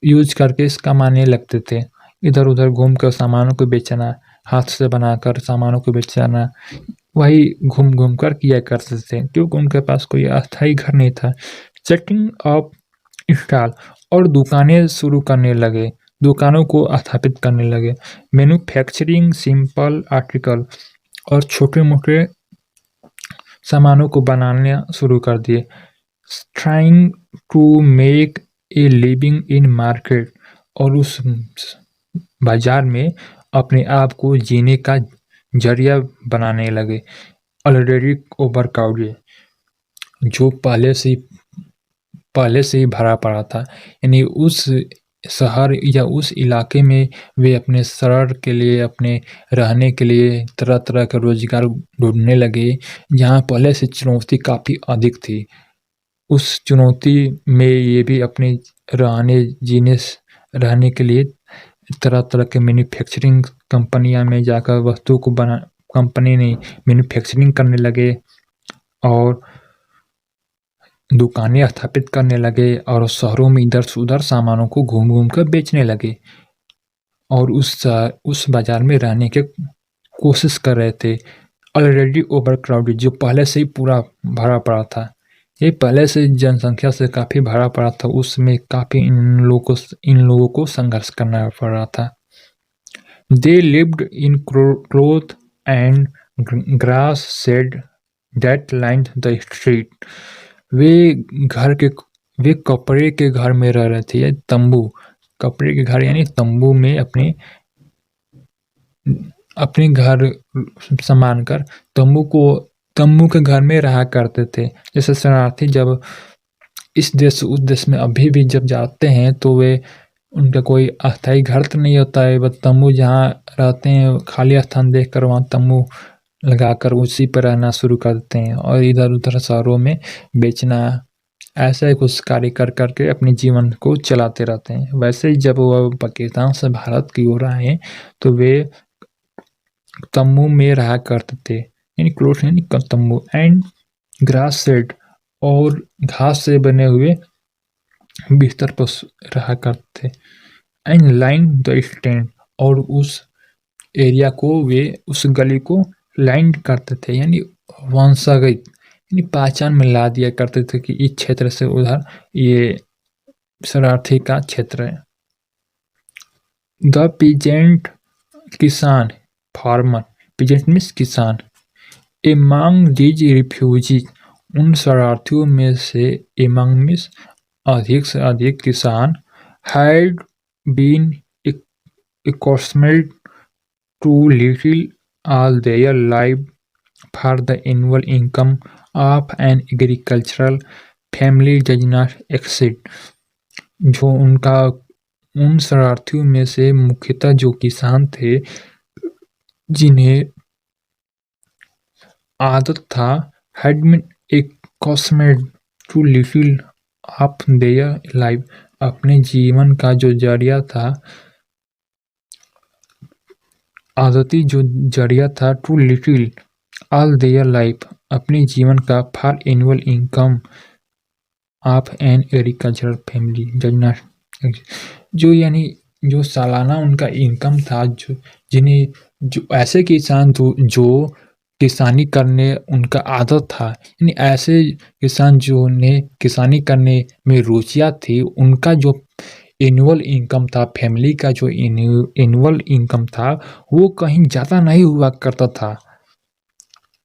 यूज करके कमाने लगते थे। इधर उधर घूम कर सामानों को बेचना, हाथ से बनाकर सामानों को बेचना, वही घूम घूम कर किया करते थे, क्योंकि उनके पास कोई अस्थायी घर नहीं था। सेटिंग अप स्टॉल, और दुकानें शुरू करने लगे, दुकानों को स्थापित करने लगे। मैन्युफैक्चरिंग सिंपल आर्टिकल, और छोटे मोटे सामानों को बनाना शुरू कर दिए। Trying to make a living in market, और उस बाजार में अपने आप को जीने का जरिया बनाने लगे। ऑलरेडी ओवरक्राउडेड, जो पहले से ही भरा पड़ा था, यानी उस शहर या उस इलाके में वे अपने शरण के लिए, अपने रहने के लिए तरह तरह का रोजगार ढूंढने लगे, जहाँ पहले से चुनौती काफ़ी अधिक थी। उस चुनौती में ये भी अपने रहने के लिए तरह-तरह के मैन्युफैक्चरिंग कंपनियाँ में जाकर वस्तु को कंपनी नहीं मैन्युफैक्चरिंग करने लगे और दुकानें स्थापित करने लगे और शहरों में इधर से उधर सामानों को घूम-घूम कर बेचने लगे और उस बाज़ार में रहने की कोशिश कर रहे थे। ऑलरेडी ओवरक्राउडेड जो पहले से ही पूरा भरा पड़ा था। ये पहले से जनसंख्या से काफ़ी भरा पड़ा था, उसमें काफ़ी इन लोगों को संघर्ष करना पड़ रहा था। They lived in cloth and grass shed that lined the street. वे कपड़े के घर में रह रहे थे, तंबू कपड़े के घर यानी तंबू में अपने घर समान कर तंबू के घर में रहा करते थे। जैसे शरणार्थी जब इस देश से उस देश में अभी भी जब जाते हैं तो वे उनका कोई अस्थायी घर तो नहीं होता है, बस तंबू जहाँ रहते हैं खाली स्थान देखकर वहाँ तंबू लगाकर उसी पर रहना शुरू कर देते हैं और इधर-उधर शहरों में बेचना ऐसा ही कुछ कार्य कर के अपने जीवन को चलाते रहते हैं। वैसे ही जब वह पाकिस्तान से भारत की ओर आए तो वे तंबू में रहा करते थे यानी क्लोथ यानी तंबू एंड ग्रास सेट और घास से बने हुए बिस्तर पर रहा करते थे एंड लाइन द स्टैंड और उस एरिया को वे उस गली को लाइन करते थे यानी वंशागत यानी पहचान में ला दिया करते थे कि इस क्षेत्र से उधर ये शरणार्थी का क्षेत्र है। द पीजेंट किसान फार्मर पीजेंट मीन्स किसान एमंग दीज रिफ्यूजीज उन शरणार्थियों में से एमंग मीन्स अधिक से अधिक किसान had been accustomed to little all their life for the annual income of an agricultural family does not exceed जो उन शरणार्थियों में से मुख्यतः जो किसान थे जिन्हें आदत था had been accustomed to little of their life अपने जीवन का जो जरिया था आदती जो जरिया था to little all their life अपने जीवन का for annual income of an agricultural family जजना जो यानी जो सालाना उनका इनकम था जो ऐसे किसान जो किसानी करने उनका आदत था यानी ऐसे किसान जो ने किसानी करने में रुचियाँ थी उनका जो एनुअल इनकम था फैमिली का जो एनुअल इनकम था वो कहीं ज़्यादा नहीं हुआ करता था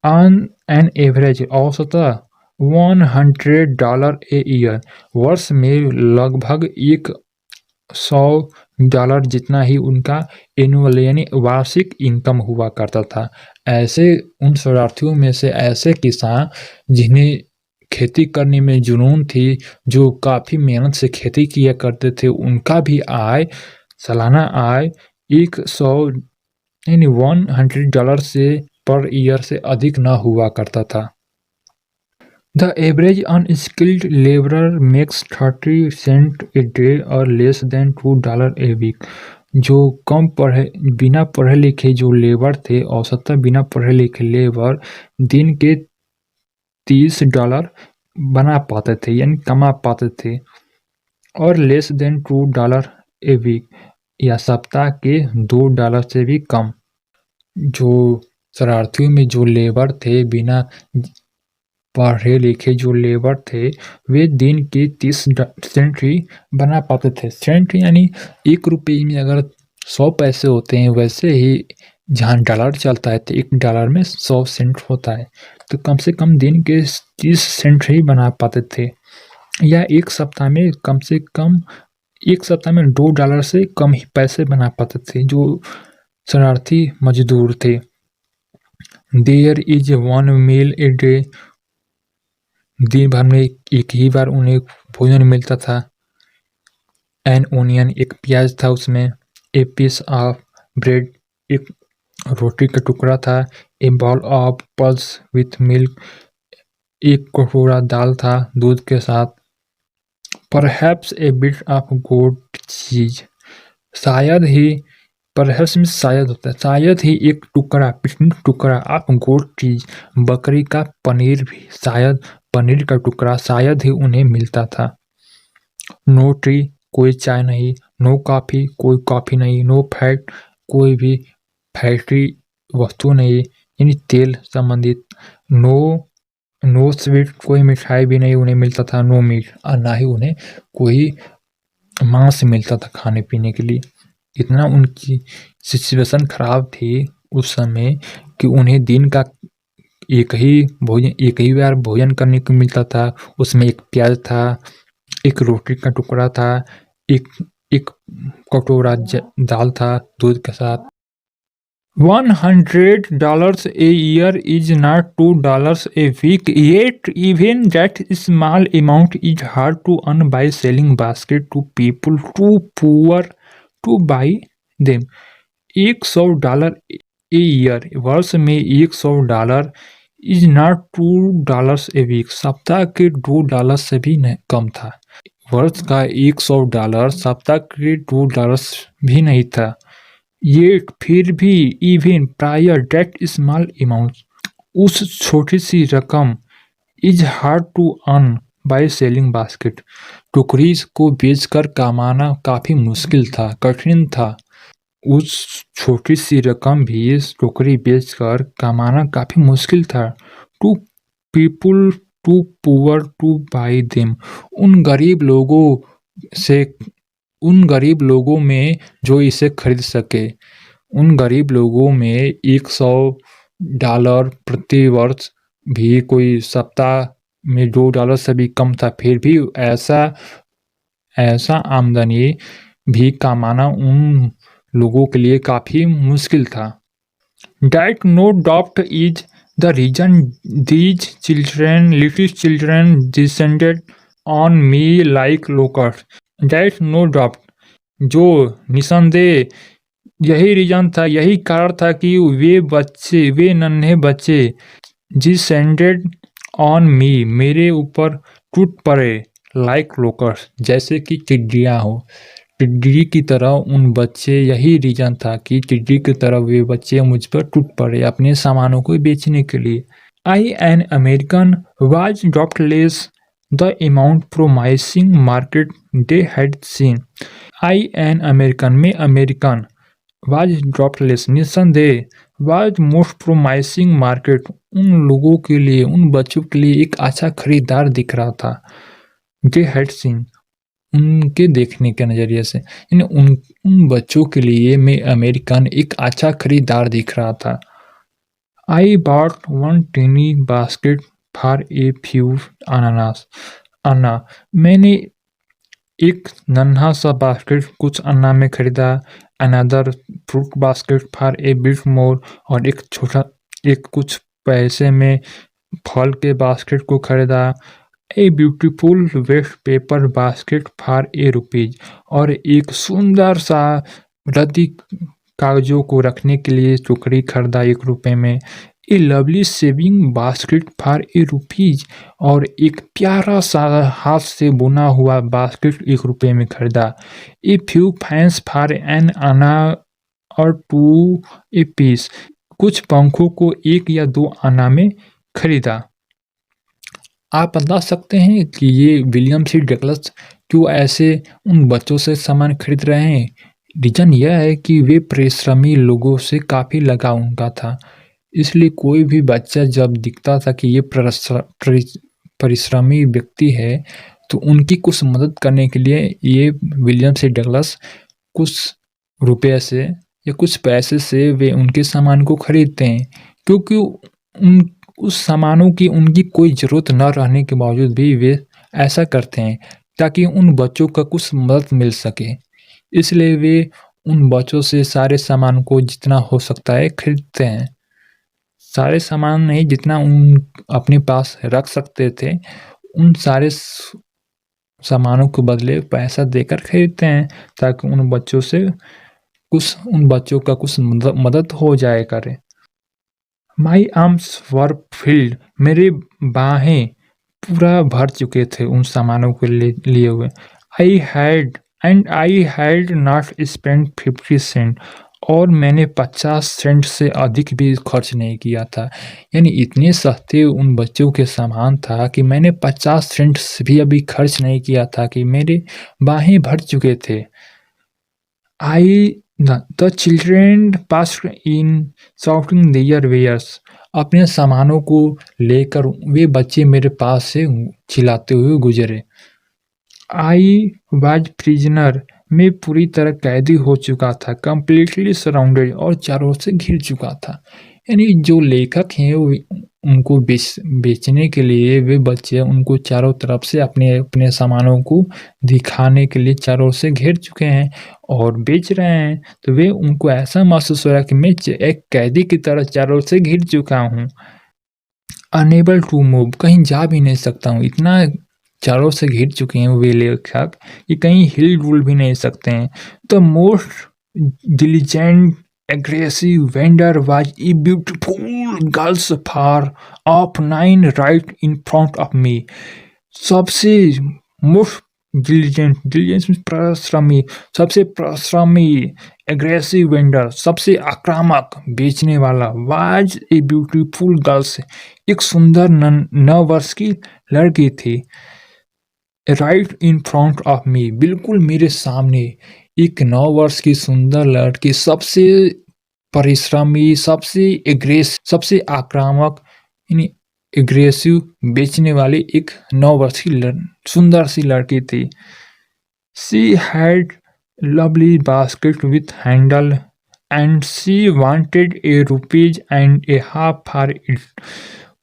ऑन एन एवरेज औसतः $100 ए ईयर वर्ष में लगभग $100 जितना ही उनका एनुअल यानी वार्षिक इनकम हुआ करता था। ऐसे उन शरणार्थियों में से ऐसे किसान जिन्हें खेती करने में जुनून थी, जो काफ़ी मेहनत से खेती किया करते थे, उनका भी सालाना आय 100 यानी $100 से पर ईयर से अधिक न हुआ करता था। The average unskilled laborer makes 30 cents a day or less than $2 a week. जो बिना पढ़े लिखे जो लेबर थे औसतः बिना पढ़े लिखे लेबर दिन के $30 बना पाते थे यानी कमा पाते थे और लेस देन $2 ए वीक या सप्ताह के $2 से भी कम। जो शरणार्थियों में जो लेबर थे बिना पढ़े लिखे जो लेबर थे वे दिन के 30 सेंट ही बना पाते थे। सेंट यानी $1 में अगर 100 पैसे होते हैं वैसे ही जहाँ डॉलर चलता है तो $1 में 100 सेंट होता है, तो कम से कम दिन के 30 सेंट ही बना पाते थे या एक सप्ताह में कम से कम $2 से कम ही पैसे बना पाते थे जो शरणार्थी मजदूर थे। There is one meal a day दिन भर में एक ही बार उन्हें भोजन मिलता था। एन ओनियन एक प्याज था उसमें, ए पीस ऑफ ब्रेड एक रोटी का टुकड़ा था, a ball of pulse with milk एक कटोरा दाल था दूध के साथ। Perhaps a bit of goat cheese, शायद ही, परहैप्स में शायद होता है, शायद ही एक टुकड़ा, पिकनिक टुकड़ा ऑफ गोट चीज, बकरी का पनीर भी, शायद पनीर का टुकड़ा शायद ही उन्हें मिलता था। नो टी, कोई चाय नहीं। नो कॉफी, कोई कॉफी नहीं। नो फैट, कोई भी फैटी वस्तु नहीं, यानी तेल संबंधित। नो नो स्वीट, कोई मिठाई भी नहीं उन्हें मिलता था। नो मीट, और ना ही उन्हें कोई मांस मिलता था खाने पीने के लिए। इतना उनकी सिचुएशन खराब थी उस समय कि उन्हें दिन का एक ही बार भोजन करने को मिलता था। उसमें एक प्याज था, एक रोटी का टुकड़ा था, एक एक कटोरा दाल था दूध के साथ। $100 a year is not $2 a week, yet even that small amount is hard to earn by selling basket to people too poor to buy them. $100 a year, वर्ष में $100 इज नॉट $2 ए वीक, सप्ताह के $2 से भी कम था। वर्ष का $100 सप्ताह के $2 भी नहीं था। ये फिर भी even prior that small amount, उस छोटी सी रकम is hard to earn by selling basket, टोकरी को बेचकर कमाना काफी मुश्किल था, कठिन था। उस छोटी सी रकम भी टोकरी बेचकर कमाना काफी मुश्किल था। To people too poor to buy them, उन गरीब लोगों से, उन गरीब लोगों में जो इसे खरीद सके। उन गरीब लोगों में $100 प्रति वर्ष भी कोई सप्ताह में $2 से भी कम था। फिर भी ऐसा आमदनी भी कमाना उन लोगों के लिए काफी मुश्किल था। That no doubt is the reason these children, little children, descended on me like locusts. That no doubt, जो निसंदेह, यही रीजन था, यही कारण था कि वे नन्हे बच्चे डिसेंडेड ऑन मी, मेरे ऊपर टूट पड़े, लाइक लोकर्स, जैसे कि टिड्डियां हो, टिड्डी की तरह उन बच्चे, यही रीजन था कि टिड्डी की तरह वे बच्चे मुझ पर टूट पड़े अपने सामानों को बेचने के लिए। I an American was dropped less the amount promising market they had seen. I an American में अमेरिकन, वाज ड्रॉप्ड लेस निसंदेह, वाज मोस्ट प्रोमाइसिंग मार्केट, उन लोगों के लिए, उन बच्चों के लिए एक अच्छा खरीदार दिख रहा था। दे हैड सीन, उनके देखने के नज़रिए से, यानी उन बच्चों के लिए मैं अमेरिकन एक अच्छा खरीदार दिख रहा था। I bought one tiny basket for a few annas, anna, मैंने एक नन्हा सा बास्केट कुछ अन्ना में खरीदा। Another fruit basket for A bit more, और एक कुछ पैसे में फल के बास्केट को खरीदा। A beautiful waste paper basket for ₹1, और एक सुंदर सा रद्दी कागजों को रखने के लिए टोकरी खरीदा ₹1 में। ए लवली सेविंग बास्केट फॉर ₹1, और एक प्यारा सा हाथ से बुना हुआ बास्केट ₹1 में खरीदा। A few fans for an anna और 2 ए पीस, कुछ पंखों को 1 या 2 आना में खरीदा। आप बता सकते हैं कि ये विलियम सी डगलस क्यों ऐसे उन बच्चों से सामान खरीद रहे हैं? रीजन यह है कि वे परिश्रमी लोगों से काफ़ी लगाव उनका था, इसलिए कोई भी बच्चा जब दिखता था कि ये परिश्रमी व्यक्ति है, तो उनकी कुछ मदद करने के लिए ये विलियम सी डगलस कुछ रुपये से या कुछ पैसे से वे उनके सामान को खरीदते हैं, क्योंकि उस सामानों की उनकी कोई ज़रूरत न रहने के बावजूद भी वे ऐसा करते हैं ताकि उन बच्चों का कुछ मदद मिल सके। इसलिए वे उन बच्चों से सारे सामान को जितना हो सकता है खरीदते हैं। सारे सामान नहीं, जितना उन अपने पास रख सकते थे, उन सारे सामानों के बदले पैसा देकर खरीदते हैं ताकि उन बच्चों का कुछ मदद हो जाए करे। माई आर्म्स वर फिल्ड, मेरे बाहें पूरा भर चुके थे उन सामानों को लिए हुए। I had not spent 50 cent, और मैंने 50 सेंट से अधिक भी खर्च नहीं किया था। यानी इतने सस्ते उन बच्चों के सामान था कि मैंने 50 सेंट से भी अभी खर्च नहीं किया था कि मेरे बाहें भर चुके थे। The children passed in shopping their wares. अपने सामानों को लेकर वे बच्चे मेरे पास से चिल्लाते हुए गुजरे। I was prisoner. मैं पूरी तरह कैदी हो चुका था, कंप्लीटली सराउंडेड, और चारों ओर से घिर चुका था। यानी जो लेखक हैं वो उनको बेचने के लिए वे बच्चे उनको चारों तरफ से अपने अपने सामानों को दिखाने के लिए चारों ओर से घेर चुके हैं और बेच रहे हैं। तो वे उनको ऐसा महसूस हो रहा है कि मैं एक कैदी की तरह चारों ओर से घिर चुका हूँ। अनेबल टू मूव, कहीं जा भी नहीं सकता हूँ, इतना चारों से घिर चुके हैं वे लेखक कि कहीं हिल डुल भी नहीं सकते हैं। The most diligent aggressive vendor was a beautiful girl's far off 9 right in front of me. सबसे मोस्ट डिलीजेंट परिश्रमी, सबसे परिश्रमी एग्रेसिव वेंडर, सबसे आक्रामक बेचने वाला, वाज ए ब्यूटीफुल गर्ल्स, एक सुंदर 9 वर्ष की लड़की थी। Right in front of me, बिल्कुल मेरे सामने एक 9 वर्ष की सुंदर लड़की, सबसे परिश्रमी, सबसे आक्रामक, यानी एग्रेसिव बेचने वाली एक 9 वर्ष की सुंदर सी लड़की थी। She had lovely basket with handle and she wanted a rupees and a half for it.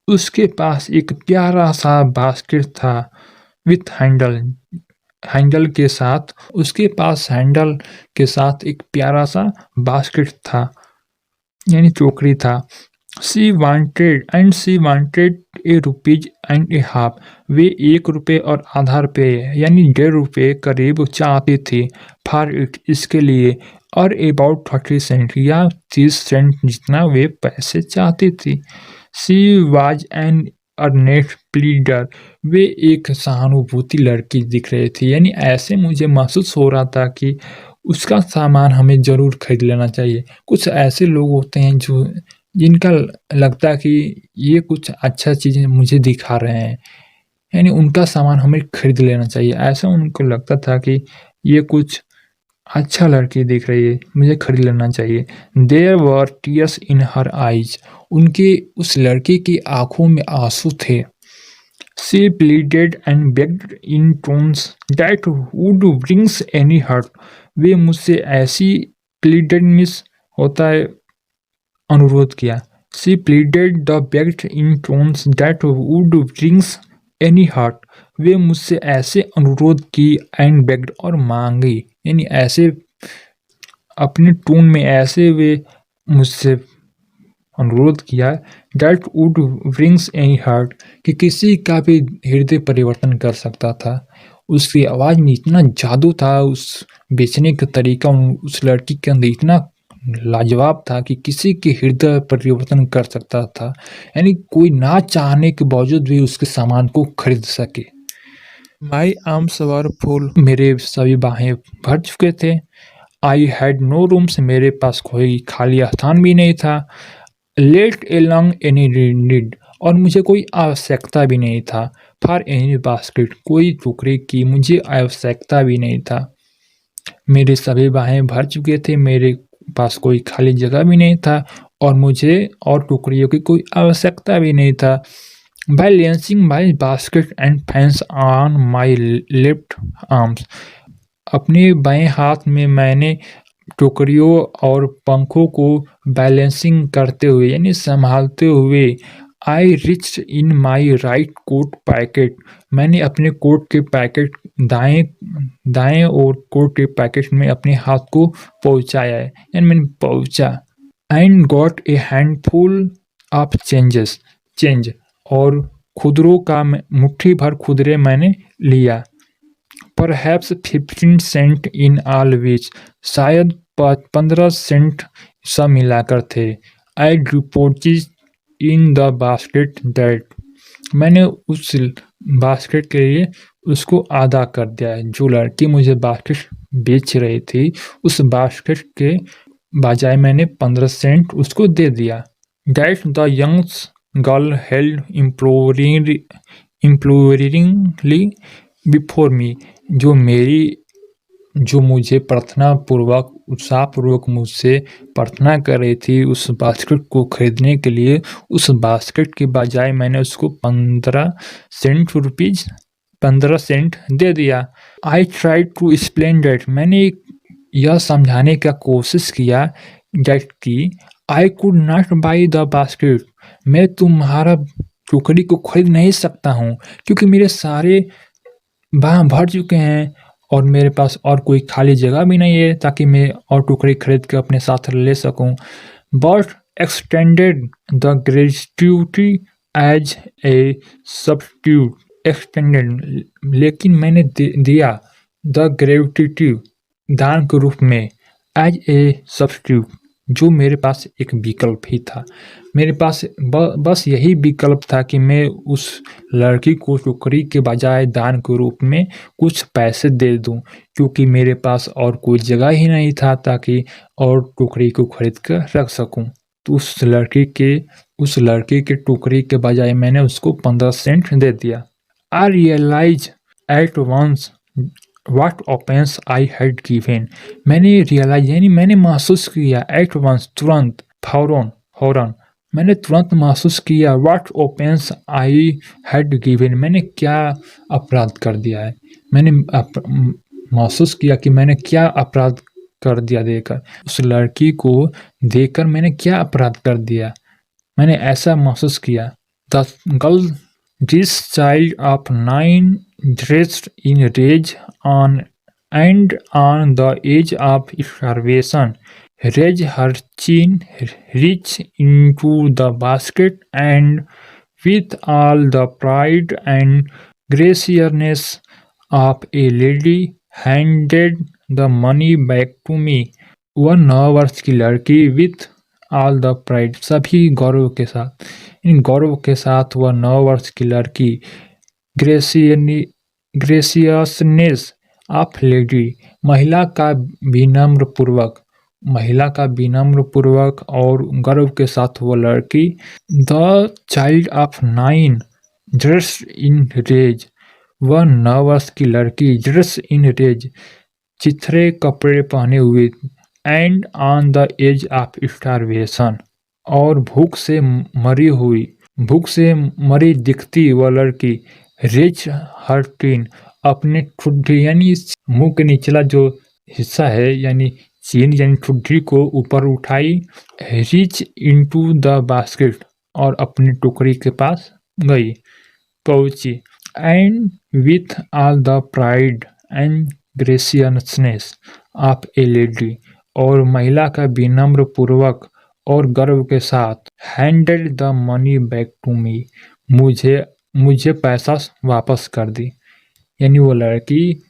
उसके पास एक प्यारा सा बास्केट था विथ हैंडल के साथ, उसके पास हैंडल के साथ एक प्यारा सा बास्केट था, यानी टोकरी था। She wanted a rupees and a half, वे 1 रुपये और आधा रुपये यानी 1.5 रुपये करीब चाहती थी। फॉर इट, इसके लिए, और अबाउट 30 सेंट या 30 सेंट जितना वे पैसे चाहती थी। She was an earnest pleader, वे एक सहानुभूति लड़की दिख रही थी। यानी ऐसे मुझे महसूस हो रहा था कि उसका सामान हमें ज़रूर खरीद लेना चाहिए। कुछ ऐसे लोग होते हैं जो जिनका लगता है कि ये कुछ अच्छा चीज़ें मुझे दिखा रहे हैं, यानी उनका सामान हमें खरीद लेना चाहिए। ऐसा उनको लगता था कि ये कुछ अच्छा लड़की दिख रही है, मुझे खरीद लेना चाहिए। There were tears in her eyes, उनके उस लड़की की आंखों में आंसू थे। She pleaded and begged in tones that would brings any heart, वे मुझसे ऐसी प्लीडेड मिस होता है अनुरोध किया। She pleaded the begged in tones that would brings any heart, वे मुझसे ऐसे अनुरोध की एंड बेग्ड और मांगी, यानी ऐसे अपने टोन में ऐसे वे मुझसे अनुरोध किया that would brings any hurt, कि किसी का भी हृदय परिवर्तन कर सकता था। उसकी आवाज़ में इतना जादू था, उस बेचने का तरीका उस लड़की के अंदर इतना लाजवाब था कि किसी के हृदय परिवर्तन कर सकता था, यानी कोई ना चाहने के बावजूद भी उसके सामान को खरीद सके। माई आर्म्स वर फुल, मेरे सभी बाहें भर चुके थे। आई हैड नो रूम्स, मेरे पास कोई खाली स्थान भी नहीं था। लेट एलॉन्ग एनी नीड, और मुझे कोई आवश्यकता भी नहीं था। फॉर एनी बास्केट, कोई टोकरी की मुझे आवश्यकता भी नहीं था। मेरे सभी बाहें भर चुके थे, मेरे पास कोई खाली जगह भी नहीं था और मुझे और टोकरियों की कोई आवश्यकता भी नहीं था। Balancing my basket and fans on my left arms, अपने बाएं हाथ में मैंने टोकरियों और पंखों को बैलेंसिंग करते हुए यानी संभालते हुए, I reached in my right coat pocket, मैंने अपने कोट के पैकेट दाएं और कोट के पैकेट में अपने हाथ को पहुंचाया है, यानी मैंने पहुंचा। And got a handful of change, और खुदरों का मुट्ठी भर खुदरे मैंने लिया। Perhaps 15 cent in all which, शायद 15 सेंट सब मिलाकर थे। I deposit in the basket that, मैंने उस बास्केट के लिए उसको आधा कर दिया। जो लड़की मुझे बास्केट बेच रही थी, उस बास्केट के बजाय मैंने 15 सेंट उसको दे दिया। That the youngs girl held imploringly before me, जो मुझे प्रार्थना पूर्वक उत्साहपूर्वक मुझसे प्रार्थना कर रही थी उस बास्केट को खरीदने के लिए, उस बास्केट के बजाय मैंने उसको 15 सेंट दे दिया। I tried to explain that, मैंने यह समझाने का कोशिश किया दैट कि I could not buy the basket, मैं तुम्हारा टोकरी को खरीद नहीं सकता हूँ क्योंकि मेरे सारे बाह भर चुके हैं और मेरे पास और कोई खाली जगह भी नहीं है ताकि मैं और टोकरी खरीद के अपने साथ ले सकूं। But extended the gratuity as a substitute, extended लेकिन मैंने दिया द ग्रेविटी दान के रूप में, एज ए सब्स्टिट्यूट जो मेरे पास एक विकल्प ही था। मेरे पास बस यही विकल्प था कि मैं उस लड़की को टोकरी के बजाय दान के रूप में कुछ पैसे दे दूं, क्योंकि मेरे पास और कोई जगह ही नहीं था ताकि और टोकरी को खरीद कर रख सकूं। तो उस लड़की के टोकरी के बजाय मैंने उसको 15 सेंट दे दिया। I realise at once what offence I had given, मैंने महसूस किया एट वंस तुरंत, फौरन मैंने तुरंत महसूस किया what offence I had given, मैंने क्या अपराध कर दिया है। मैंने महसूस किया कि मैंने क्या अपराध कर दिया देकर, उस लड़की को देखकर मैंने क्या अपराध कर दिया, मैंने ऐसा महसूस किया। The girl, this child of 9 dressed in rage and on the edge of starvation, raised her chin, reached into the basket, and with all the pride and graciousness of a lady, handed the money back to me. वह 9 वर्ष की लड़की विथ ऑल द प्राइड, सभी गौरव के साथ, इन गौरव के साथ वह 9 वर्ष की लड़की ग्रेसियसनेस ऑफ लेडी, महिला का विनम्र पूर्वक और गर्व के साथ वो लड़की। The child of 9 dress in rags, वह 9 वर्ष की लड़की ड्रेस इन रेज, चिथरे कपड़े पहने हुए, and on the edge of starvation, और भूख से मरी दिखती वह लड़की। रिच हर्टिन, अपने ठुड्डी यानी मुंह के निचला जो हिस्सा है यानी चीन यानी ठुड्डी को ऊपर उठाई, रिच इनटू द बास्केट, और अपनी टोकरी के पास गई, पहुंची। And with all the pride and graciousness of a lady, और महिला का विनम्र पूर्वक और गर्व के साथ, handed the money back to me, मुझे पैसा वापस कर दी। यानी वो लड़की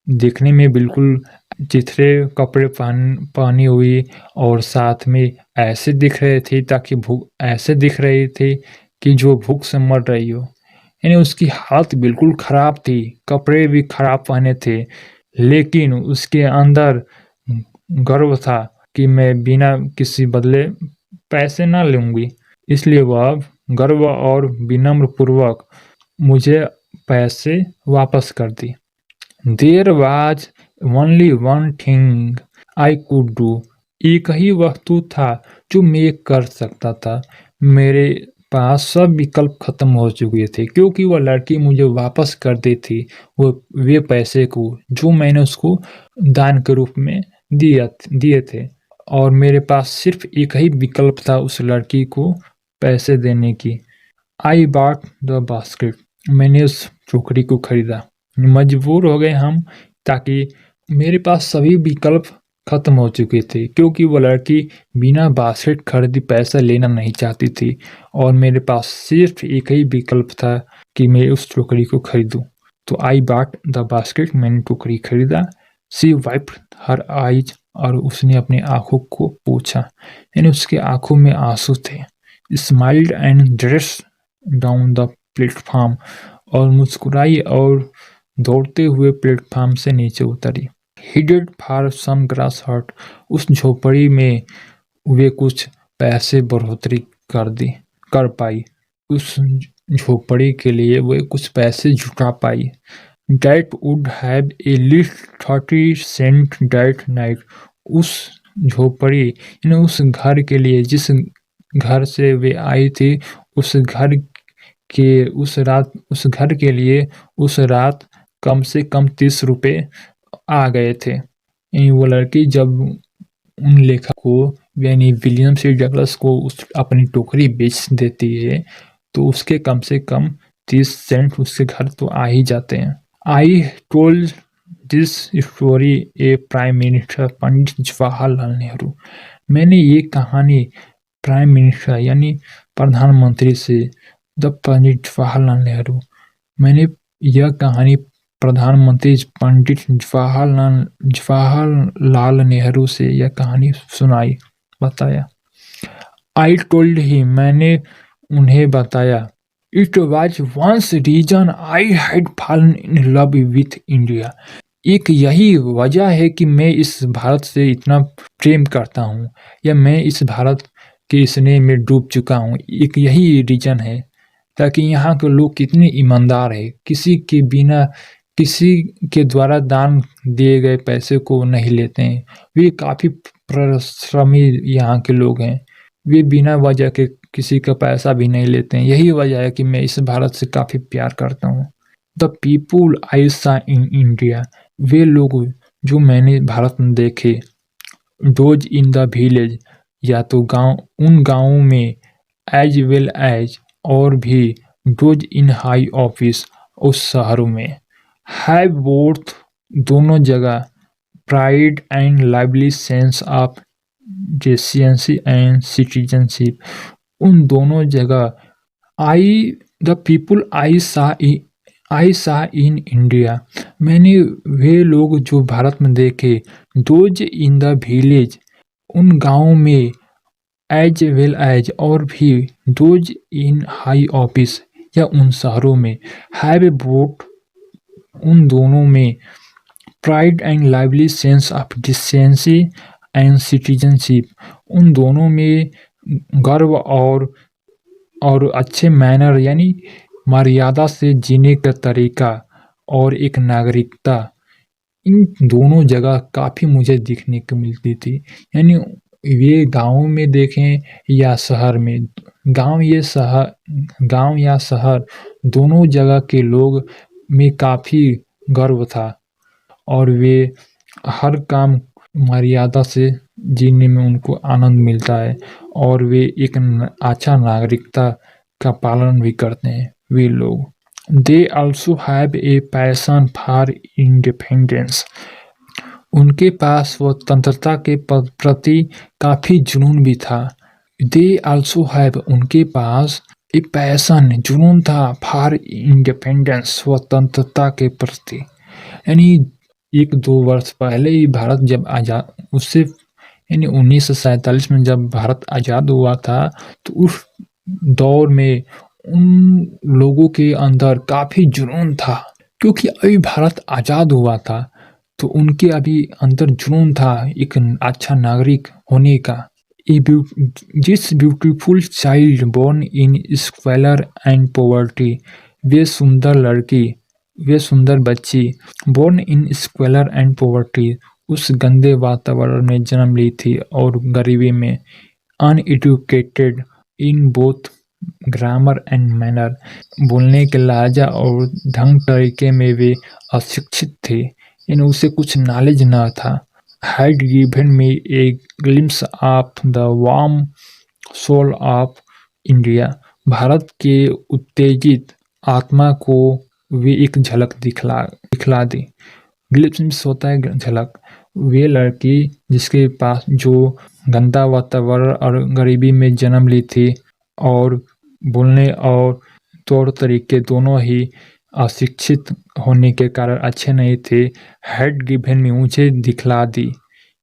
दिखने में बिल्कुल चिथरे कपड़े पहनी हुई और साथ में ऐसे दिख रही थी कि जो भूख से मर रही हो। यानी उसकी हालत बिल्कुल खराब थी, कपड़े भी खराब पहने थे, लेकिन उसके अंदर गर्व था कि मैं बिना किसी बदले पैसे ना लूंगी, इसलिए वह गर्व और विनम्र पूर्वक मुझे पैसे वापस कर दी। There was only one thing I could do, एक ही वस्तु था जो मैं कर सकता था। मेरे पास सब विकल्प खत्म हो चुके थे क्योंकि वह लड़की मुझे वापस कर दी थी वे पैसे को जो मैंने उसको दान के रूप में दिए थे, और मेरे पास सिर्फ एक ही विकल्प था उस लड़की को पैसे देने की। आई बॉट द बास्केट, मैंने उस टोकरी को खरीदा। मजबूर हो गए हम, ताकि मेरे पास सभी विकल्प खत्म हो चुके थे क्योंकि वो लड़की बिना बास्केट खरीदी पैसा लेना नहीं चाहती थी, और मेरे पास सिर्फ एक ही विकल्प था कि मैं उस टोकरी को खरीदूं। तो आई बॉट द बास्केट, मैंने टोकरी खरीदा। सी वाइप्ड हर आईज, और उसने अपनी आंखों को पोंछा, यानी उसके आंखों में आंसू थे। Smiled and dress down the platform और मुस्कुराई और दौड़ते हुए प्लेटफॉर्म से नीचे उतरी। He did for some grass hut। उस झोपड़ी में वे कुछ पैसे बढ़ोतरी कर पाई। उस झोपड़ी के लिए वे कुछ पैसे जुटा पाई। That would have at least 30 cent that night। उस झोपड़ी यानी उस घर के लिए जिस घर से वे आई थी, उस घर के लिए उस रात कम से कम 30 रुपए आ गए थे। यानी वो लड़की जब उन लेखक को यानी विलियम सी डगलस को अपनी टोकरी बेच देती है, तो उसके कम से कम 30 सेंट उसके घर तो आ ही जाते हैं। I told this story a prime minister Pandit Jawaharlal Nehru. मैंने ये कहानी प्राइम मिनिस्टर यानी प्रधानमंत्री से द पंडित जवाहरलाल नेहरू, मैंने यह कहानी प्रधानमंत्री पंडित जवाहरलाल नेहरू से यह कहानी सुनाई, बताया। आई टोल्ड हिम, मैंने उन्हें बताया। It was once reason I had fallen in love with India. एक यही वजह है कि मैं इस भारत से इतना प्रेम करता हूँ, या मैं इस भारत के स्नेह में डूब चुका हूँ। एक यही रीजन है, ताकि यहाँ के लोग कितने ईमानदार है, किसी के द्वारा दान दिए गए पैसे को नहीं लेते हैं। वे काफ़ी परिश्रमी यहाँ के लोग हैं। वे बिना वजह के किसी का पैसा भी नहीं लेते हैं। यही वजह है कि मैं इस भारत से काफ़ी प्यार करता हूँ। द पीपुल आई सा इन इंडिया, वे लोग जो मैंने भारत में देखे। डोज इन द विलेज, या तो उन गाँवों में, एज वेल एज, और भी, डोज इन हाई ऑफिस, उस शहरों में। हैव बोथ, दोनों जगह, pride and lively sense of decency and citizenship, उन दोनों जगह। द पीपुल आई सा इन इंडिया, मैंने वे लोग जो भारत में देखे। दोज इन द विलेज, उन गाँवों में, एज वेल एज, और भी, दोज इन हाई ऑफिस, या उन शहरों में। हैव बोथ, उन दोनों में, pride and lively sense of decency and citizenship, उन दोनों में गर्व और अच्छे मैनर यानी मर्यादा से जीने का तरीका और एक नागरिकता, इन दोनों जगह काफ़ी मुझे दिखने को मिलती थी। यानी ये गाँव में देखें या शहर में, गाँव या शहर दोनों जगह के लोग में काफ़ी गर्व था, और वे हर काम मर्यादा से जीने में उनको आनंद मिलता है, और वे एक अच्छा नागरिकता का पालन भी करते हैं वे लोग। They also have a passion for independence, उनके पास स्वतंत्रता के प्रति काफ़ी जुनून भी था। दे ऑल्सो हैव, उनके पास, ए पैशन, जुनून था, फॉर इंडिपेंडेंस, स्वतंत्रता के प्रति। यानी 1-2 वर्ष पहले ही भारत जब आज़ाद, उससे यानी 1947 में जब भारत आज़ाद हुआ था, तो उस दौर में उन लोगों के अंदर काफ़ी जुनून था, क्योंकि अभी भारत आज़ाद हुआ था, तो उनके अभी अंदर जुनून था एक अच्छा नागरिक होने का। This beautiful child born in squalor and poverty, वे सुंदर बच्ची, born in squalor and poverty, उस गंदे वातावरण में जन्म ली थी और गरीबी में। Uneducated in both grammar and manner, बोलने के लहजा और ढंग तरीके में वे अशिक्षित थे, यानी उसे कुछ नॉलेज न था। Had given me a glimpse of the warm soul of India, Bharat के उत्तेजित आत्मा को वे एक झलक दिखला दी। ग्लिम्स होता है झलक। वे लड़की जिसके पास जो गंदा वातावरण और गरीबी में जन्म ली थी, और बोलने और तौर तरीके दोनों ही अशिक्षित होने के कारण अच्छे नहीं थे। हैड गिवन मी, मुझे दिखला दी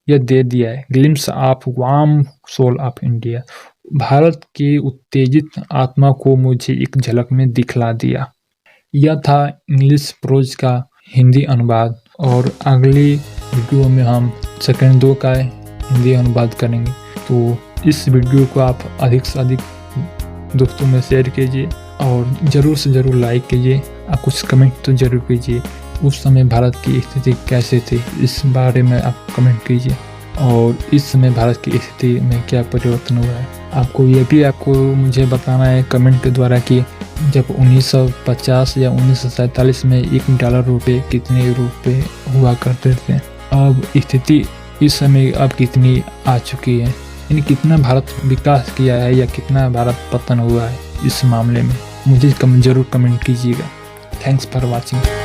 या दे दिया है, glimpse of warm soul of India, Bharat की उत्तेजित आत्मा को मुझे एक झलक में दिखला दिया। यह था इंग्लिश प्रोज का हिंदी अनुवाद और अगली वीडियो में हम सेकंड 2 का हिंदी अनुवाद करेंगे। तो इस वीडियो को आप अधिक से अधिक दोस्तों में शेयर कीजिए और ज़रूर से ज़रूर लाइक कीजिए। आप कुछ कमेंट तो ज़रूर कीजिए, उस समय भारत की स्थिति कैसे थी इस बारे में आप कमेंट कीजिए और इस समय भारत की स्थिति में क्या परिवर्तन हुआ है। आपको मुझे बताना है कमेंट के द्वारा कि जब 1950 या 1947 में $1 कितने रुपए हुआ करते थे, अब स्थिति इस समय अब कितनी आ चुकी है, यानी कितना भारत विकास किया है या कितना भारत पतन हुआ है इस मामले में, मुझे ज़रूर कमेंट कीजिएगा। Thanks for watching.